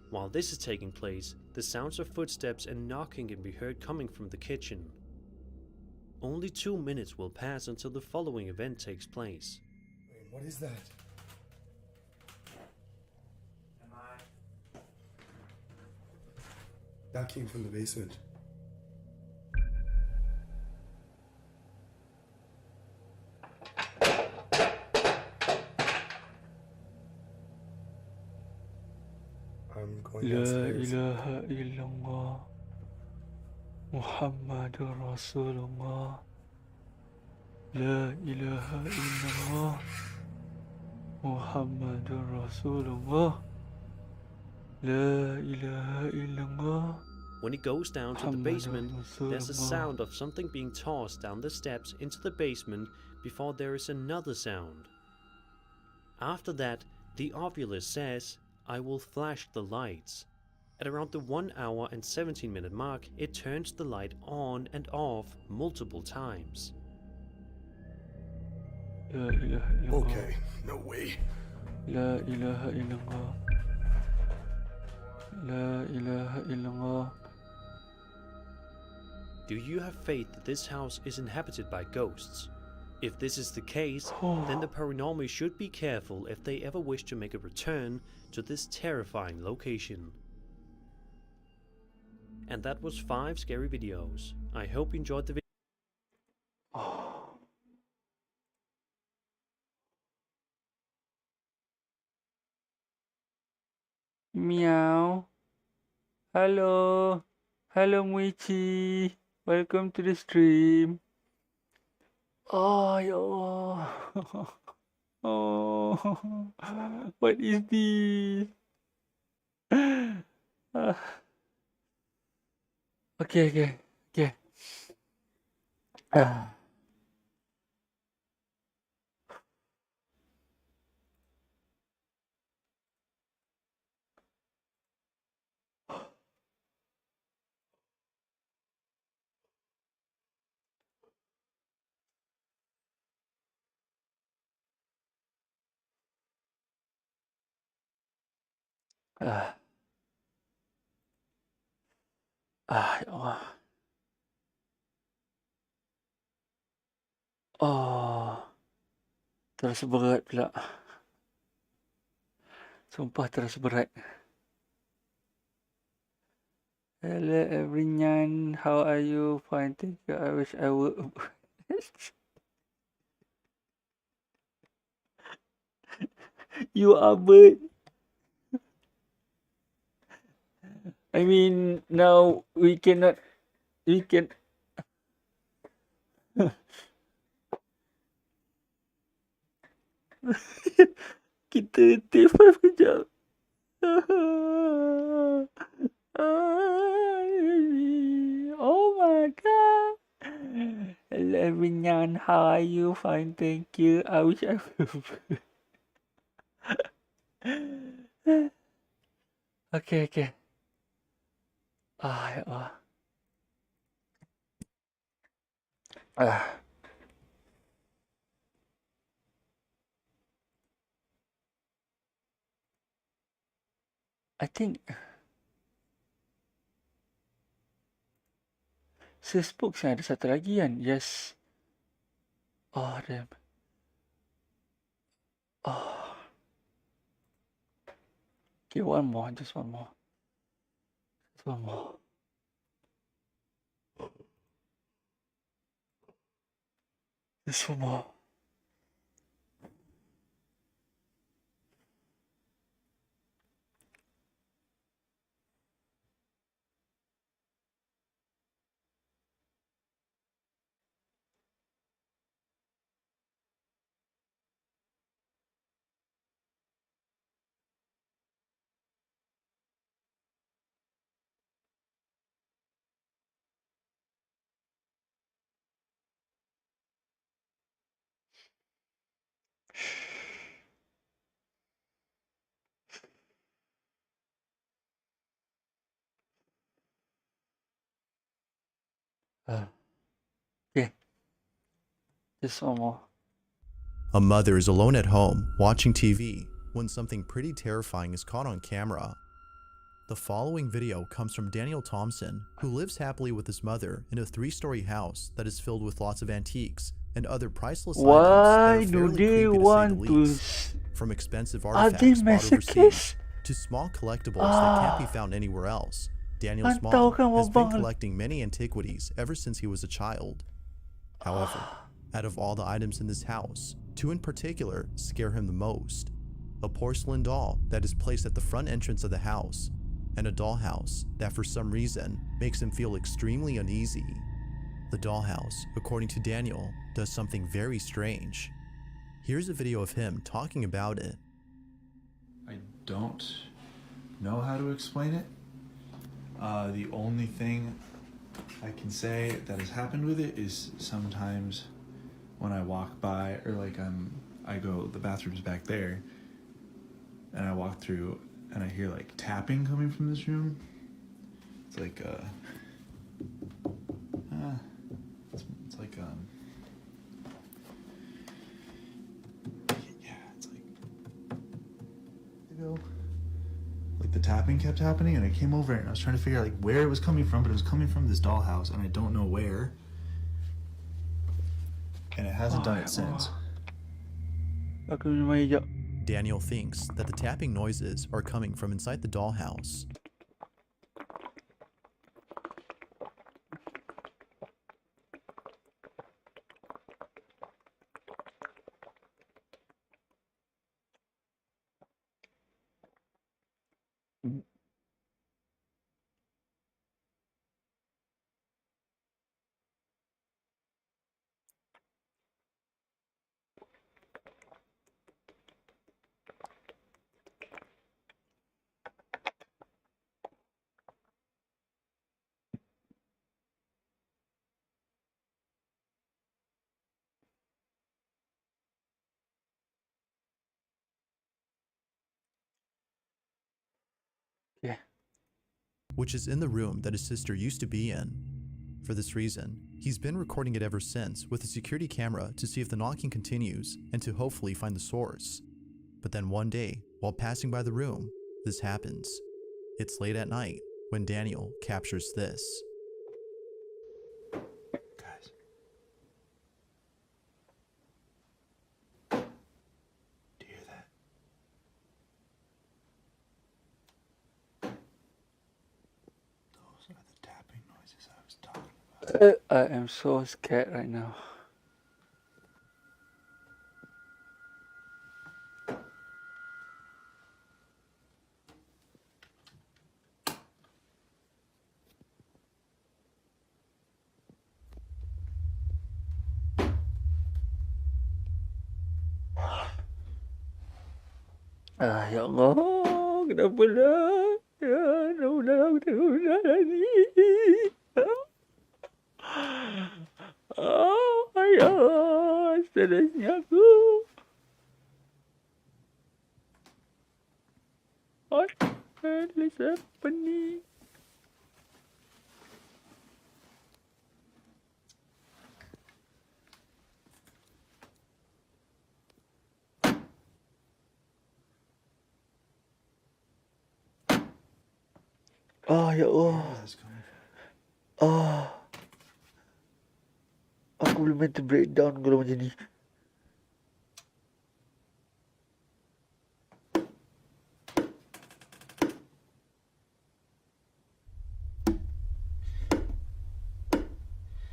While this is taking place, the sounds of footsteps and knocking can be heard coming from the kitchen. Only 2 minutes will pass until the following event takes place. Wait, what is that? That came from the basement. I'm going La downstairs. ilaha illallah. Muhammadur Rasulullah. La ilaha illallah. Muhammadur Rasulullah. La ilaha illallah. When it goes down to the basement, there's a sound of something being tossed down the steps into the basement before there is another sound. After that, the ovulus says, "I will flash the lights." At around the 1 hour and 17-minute mark, it turns the light on and off multiple times. La ilaha illallah. Okay, no way. La ilaha illallah. La ilaha illallah. Do you have faith that this house is inhabited by ghosts? If this is the case, then the paranormal should be careful if they ever wish to make a return to this terrifying location. And that was 5 scary videos. I hope you enjoyed the video. Meow. Hello. Hello, Muichi. Welcome to the stream. Oh, ya Allah. Oh, what is this? Okay. Ya Allah. Oh, terasa berat pula. Sumpah terasa berat. Hello everyone, how are you? Fine, thank you. I wish I would. You are bird. I mean, now we can. Kita T5 kejap. Oh my god. Hello everyone, how are you? Fine, thank you. I wish I would. Okay. Ya Allah. Ah. I think Sir Spooks yang ada satu lagi kan. Yes. Oh, damn. Oh. Okay, one more. Just one more. Just one more. Just one more. Okay. Just one more. A mother is alone at home, watching TV, when something pretty terrifying is caught on camera. The following video comes from Daniel Thompson, who lives happily with his mother in a 3-story house that is filled with lots of antiques and other priceless items Why that are do fairly they creepy to say the want to? least. From expensive Are they artifacts bought overseas masochists? to small collectibles that can't be found anywhere else, Daniel's Ang mom tao ka, has been mabang. collecting many antiquities ever since he was a child. However, out of all the items in this house, 2 in particular scare him the most. A porcelain doll that is placed at the front entrance of the house, and a dollhouse that for some reason makes him feel extremely uneasy. The dollhouse, according to Daniel, does something very strange. Here's a video of him talking about it. I don't know how to explain it. The only thing I can say that has happened with it is sometimes when I walk by, or like I go, the bathroom's back there, and I walk through and I hear like tapping coming from this room. It's like it's like yeah, it's like like the tapping kept happening, and I came over and I was trying to figure out like where it was coming from, but it was coming from this dollhouse, and I don't know where. And it hasn't done it since. Daniel thinks that the tapping noises are coming from inside the dollhouse. Yeah. Which is in the room that his sister used to be in. For this reason, he's been recording it ever since with a security camera to see if the knocking continues and to hopefully find the source. But then one day, while passing by the room, this happens. It's late at night when Daniel captures this. I am so scared right now. Ya Allah, kenapa lah? Ya, udah ni. Ya, stresnya aku. Apa ni? Ya Allah. Where is this coming from? Aku boleh mental breakdown kalau macam ni.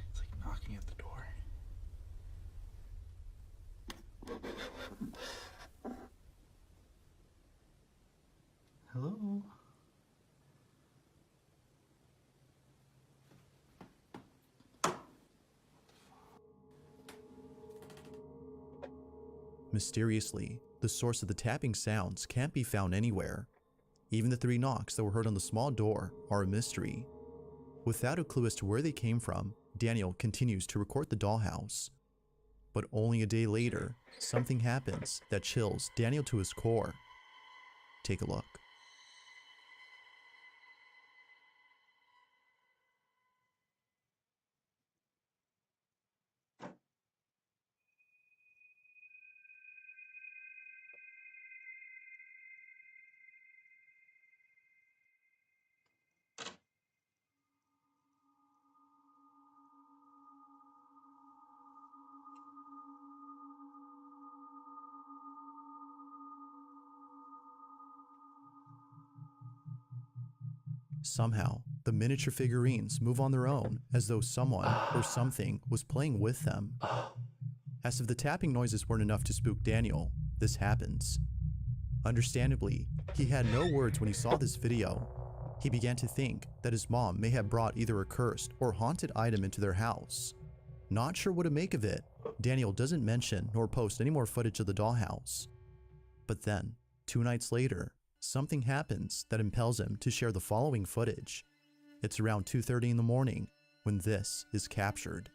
It's like knocking at the door. Hello? Mysteriously, the source of the tapping sounds can't be found anywhere. Even the 3 knocks that were heard on the small door are a mystery. Without a clue as to where they came from, Daniel continues to record the dollhouse. But only a day later, something happens that chills Daniel to his core. Take a look. Somehow, the miniature figurines move on their own as though someone or something was playing with them. As if the tapping noises weren't enough to spook Daniel, this happens. Understandably, he had no words when he saw this video. He began to think that his mom may have brought either a cursed or haunted item into their house. Not sure what to make of it, Daniel doesn't mention nor post any more footage of the dollhouse. But then, 2 nights later, something happens that impels him to share the following footage. It's around 2:30 in the morning when this is captured.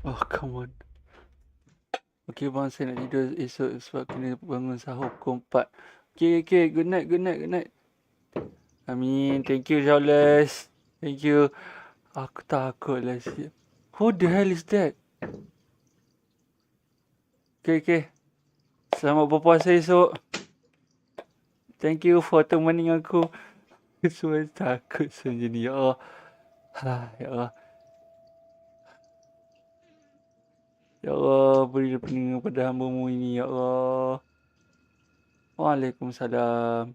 Oh, come on. Okay bang, saya nak tidur esok sebab kena bangun sahur pukul 4. Okay, good night. Amin, thank you Charles. Thank you. Aku takut lah siap. Who the hell is that? Okay. Selamat berpuasa esok. Thank you for temening aku. Semua takut macam ni, ya Allah. Ya Allah. Ya Allah, berilah perlindungan pada hamba-Mu ini, ya Allah. Waalaikumsalam.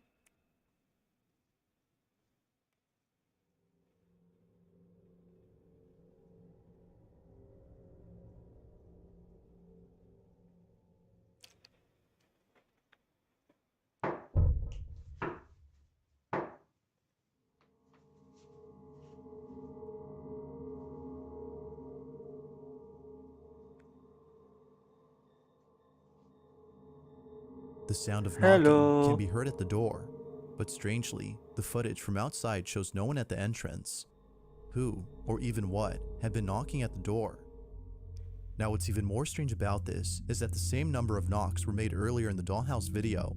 The sound of knocking can be heard at the door, but strangely, the footage from outside shows no one at the entrance. Who, or even what, had been knocking at the door? Now what's even more strange about this is that the same number of knocks were made earlier in the dollhouse video.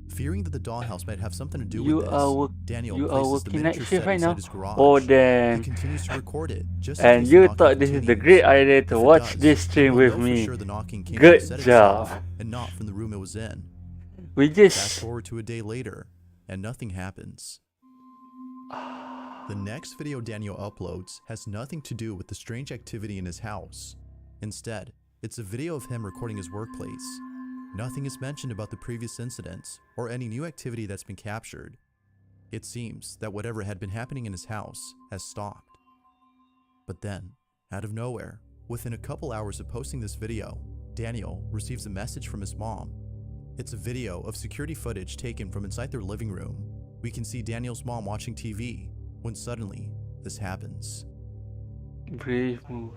Fearing that the dollhouse might have something to do with this, Daniel places the miniature set inside his garage. Oh damn. He continues to record it, just and you thought this is the great idea to watch this stream with me. Good job. And not from the room it was in. We just fast forward to a day later, and nothing happens. The next video Daniel uploads has nothing to do with the strange activity in his house. Instead, it's a video of him recording his workplace. Nothing is mentioned about the previous incidents or any new activity that's been captured. It seems that whatever had been happening in his house has stopped. But then, out of nowhere, within a couple hours of posting this video, Daniel receives a message from his mom. It's a video of security footage taken from inside their living room. We can see Daniel's mom watching TV when suddenly this happens. Brave move.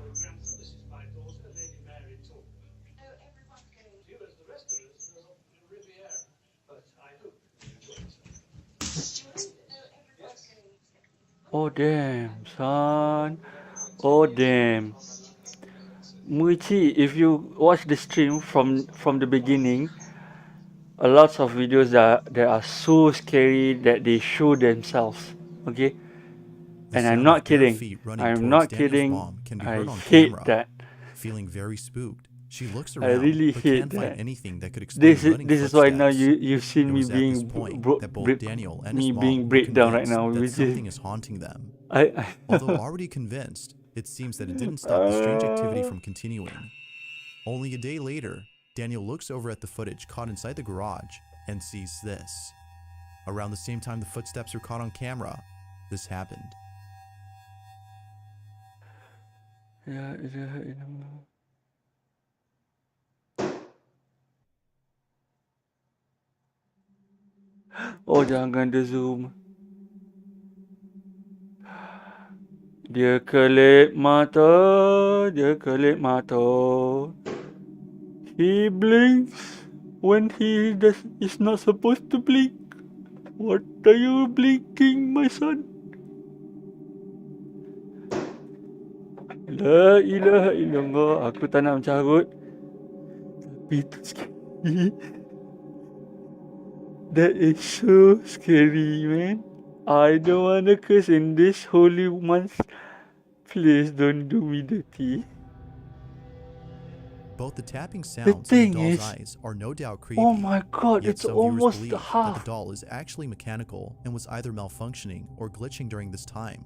Oh damn, son. Oh damn. Muichi, if you watch the stream from the beginning, a lot of videos that are so scary that they show themselves. Okay, The and I'm sound not of bare kidding. feet running I'm towards not Daniel's kidding. mom can be I heard on hate camera. that. Feeling very spooked, she looks I around really but hate can't find that. anything that could explain running This is why now footsteps. you've seen It me was at this being point that both Daniel and his me mom being were breakdown right convinced now, that which something is is haunting them. I Although already convinced, it seems that it didn't stop the strange activity from continuing. Only a day later, Daniel looks over at the footage caught inside the garage and sees this. Around the same time the footsteps were caught on camera, this happened. Ya ilaha illallah. Oh, jangan dia zoom. Dia kelip mata, dia kelip mata. He blinks when he is not supposed to blink. What are you blinking, my son? La ilaha illallah. Aku tak nak mencarut. Tapi itu scary. That is so scary, man. I don't want to curse in this holy month. Please don't do me dirty. Both the tapping sounds and the thing doll's is- eyes are no doubt creepy. Oh my god, Yet it's some viewers almost believe that half. the doll is actually mechanical and was either malfunctioning or glitching during this time.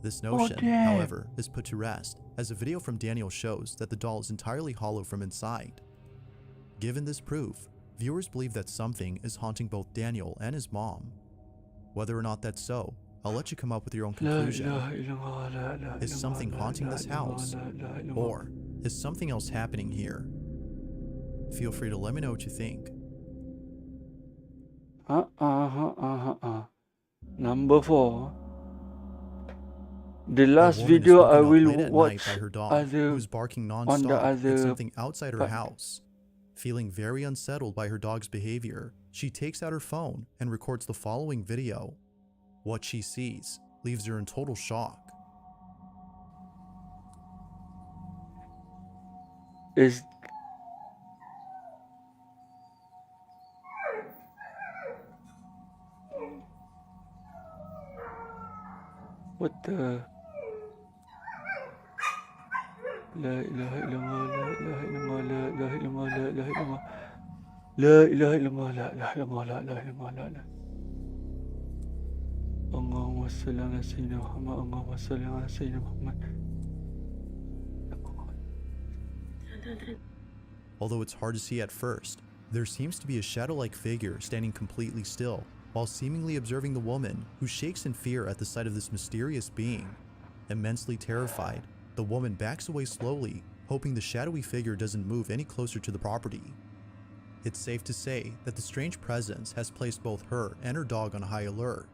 This notion, damn. however, is put to rest, as a video from Daniel shows that the doll is entirely hollow from inside. Given this proof, viewers believe that something is haunting both Daniel and his mom. Whether or not that's so, I'll let you come up with your own La conclusion. ilaha illallah, la ilaha Is something illallah, haunting la this ilaha house? illallah, la ilaha illallah. Or is something else happening here? Feel free to let me know what you think. Number 4. The A last woman is video I woken up will late at night watch by her dog, other who's barking on nonstop the at other something outside her part. house. Feeling very unsettled by her dog's behavior, she takes out her phone and records the following video. What she sees leaves her in total shock. Is what the La ilaha illallah, la ilaha illallah, la ilaha illallah, la ilaha illallah. La ilaha illallah, la ilaha illallah, la ilaha illallah, la ilaha. Allahumma salli ala sayyidina Muhammad, Allahumma salli ala sayyidina Muhammad. Although it's hard to see at first, there seems to be a shadow-like figure standing completely still, while seemingly observing the woman, who shakes in fear at the sight of this mysterious being. Immensely terrified, the woman backs away slowly, hoping the shadowy figure doesn't move any closer to the property. It's safe to say that the strange presence has placed both her and her dog on high alert,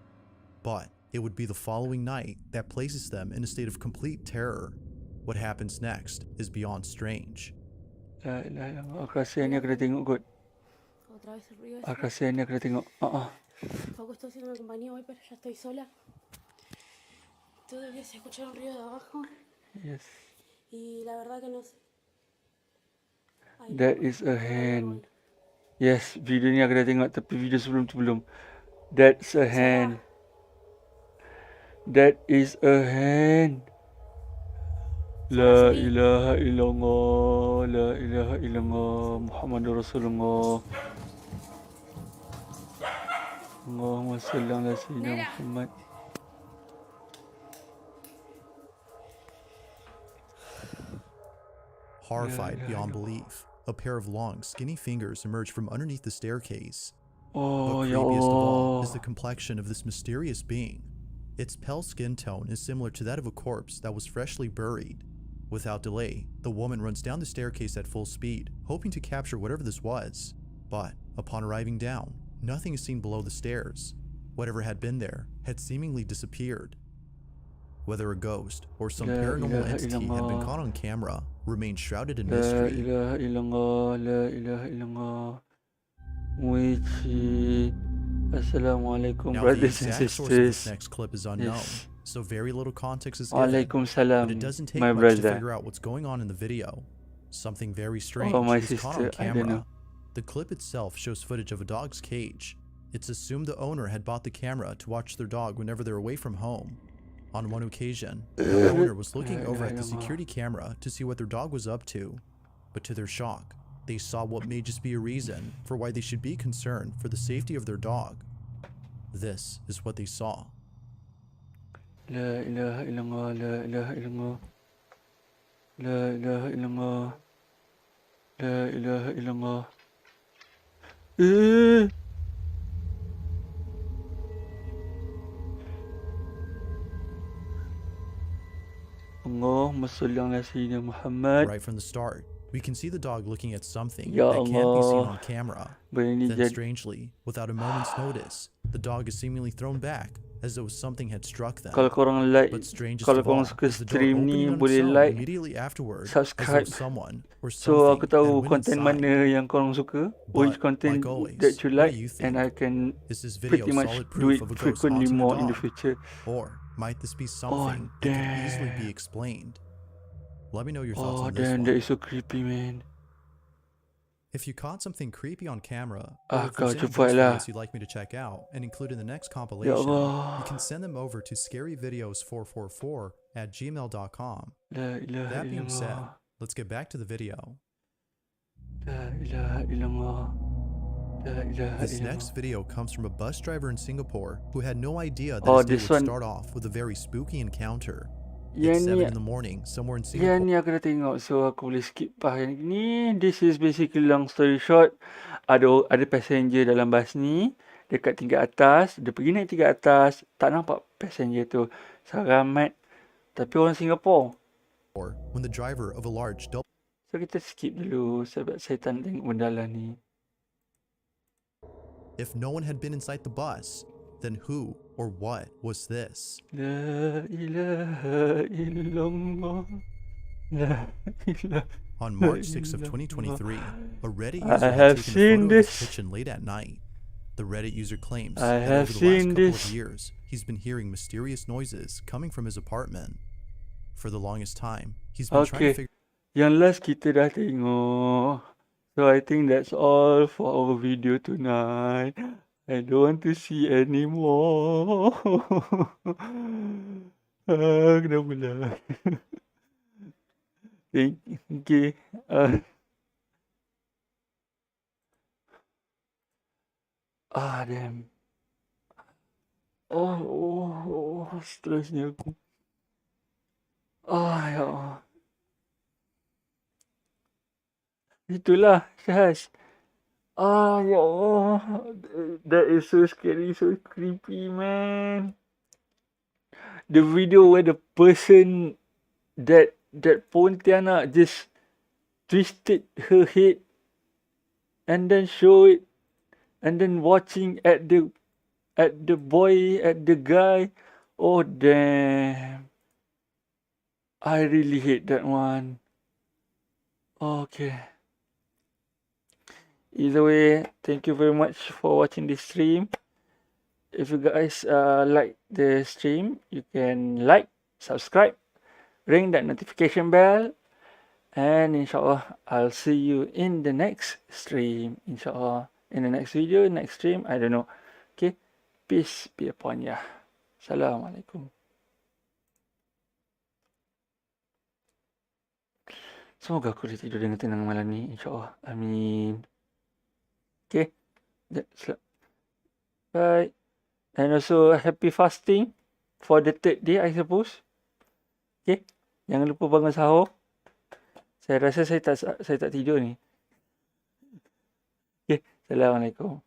but it would be the following night that places them in a state of complete terror. What happens next is beyond strange. La ilaha illallah. Aku rasa ni aku dah tengok kot. Otra vez el ruido. Aku rasa ni aku dah tengok. Poco estoy haciendo una compañía hoy, pero ya estoy sola. Todavía se escucha un ruido de abajo. Yes. Y la verdad que no sé. That is a hand. Yes, video ni aku dah tengok, tapi video sebelum tu belum. That's a hand. That is a hand. La ilaha illallah, la ilaha illallah, Muhammadur Rasulullah. Allahumma salli ala sayyidina Muhammad. Horrified beyond belief, a pair of long, skinny fingers emerge from underneath the staircase. Oh, But ya creepiest of all Allah. is the complexion of this mysterious being. Its pale skin tone is similar to that of a corpse that was freshly buried. Without delay, the woman runs down the staircase at full speed, hoping to capture whatever this was. But upon arriving down, nothing is seen below the stairs. Whatever had been there had seemingly disappeared. Whether a ghost or some La paranormal ilaha entity had been illallah. caught on camera remains shrouded in La mystery. ilaha illallah, la ilaha illallah. Wichi. Assalamualaikum, Now, the brothers and exact source of this sisters. next clip is unknown, Yes. so very little context is given. Alaikum salam, But it doesn't take my much to brother. figure out what's going on in the video. Something very strange Oh, my is caught on sister, I don't camera. know. The clip itself shows footage of a dog's cage. It's assumed the owner had bought the camera to watch their dog whenever they're away from home. On one occasion, the owner was looking over at the security camera to see what their dog was up to. But to their shock, they saw what may just be a reason for why they should be concerned for the safety of their dog. This is what they saw. La ilaha illallah, la ilaha illallah. La ilaha illallah. La ilaha illallah. Allahumma salli ala Sayyidina Muhammad. Right from the start, we can see the dog looking at something Ya that can't be seen Allah. on camera. Begini Then jadi. strangely, without a moment's notice, the dog is seemingly thrown back as though something had struck them. Kalau korang like, But strangest kalau of all korang suka is the door stream ni, opening on its boleh own like, immediately afterward, subscribe. as though someone or So something aku tahu had went content inside. mana yang korang suka, which content like always, that you what like, do you and I can Is this video pretty much solid do proof it of a ghost frequently haunting a more in the dog? future. Or might this be something that can easily be explained? Let me know your thoughts Oh on this damn, one. that is so creepy, man. If you caught something creepy on camera, Ah, or if there's kau any cepat ghost lah. videos you'd like me to check out and include in the next compilation, Allah. you can send them over to scaryvideos444@gmail.com. La ilaha That being said, illallah. let's get back to the video. La ilaha illallah. La ilaha This illallah. next video comes from a bus driver in Singapore who had no idea that Oh, his day this would one- start off with a very spooky encounter. Yang It's ni, 7 in the morning, somewhere in yang Singapore. ni aku dah tengok, so aku boleh skip part yang ni. This is basically long story short. Ada passenger dalam bas ni, dekat tingkat atas. Dia pergi naik tingkat atas, tak nampak passenger tu. Saramat. Tapi orang Singapura. When the driver of a large double So kita skip dulu sebab saya tak nak tengok benda lah ni. If no one had been inside the bus, then who or what was this? La ilaha illallah. La ilaha. On March 6th of 2023, a Reddit I user have had taken seen a photo of his this. kitchen late at night. The Reddit user claims I that have over the last seen couple this. of years, he's been hearing mysterious noises coming from his apartment. For the longest time, he's been trying to Okay, figure yang last kita dah tengok. So I think that's all for our video tonight. I don't want to see anymore. Kenapa lah? Okay. Damn. Stresnya aku. Ya Allah. Itulah, Syahas. Ya Allah. That is so scary, so creepy, man. The video where the person, that Pontianak just twisted her head and then show it, and then watching at the boy, at the guy. Oh damn. I really hate that one. Okay. Either way, thank you very much for watching this stream. If you guys like the stream, you can like, subscribe, ring that notification bell, and inshallah I'll see you in the next stream. Inshallah, in the next video, next stream, I don't know. Okay, peace be upon ya. Assalamualaikum. Semoga aku boleh tidur dengan tenang malam ni, insyaAllah. Amin. Okay. Bye. And also, happy fasting for the third day, I suppose. Okay. Jangan lupa bangun sahur. Saya rasa saya tak tidur ni. Okay. Assalamualaikum.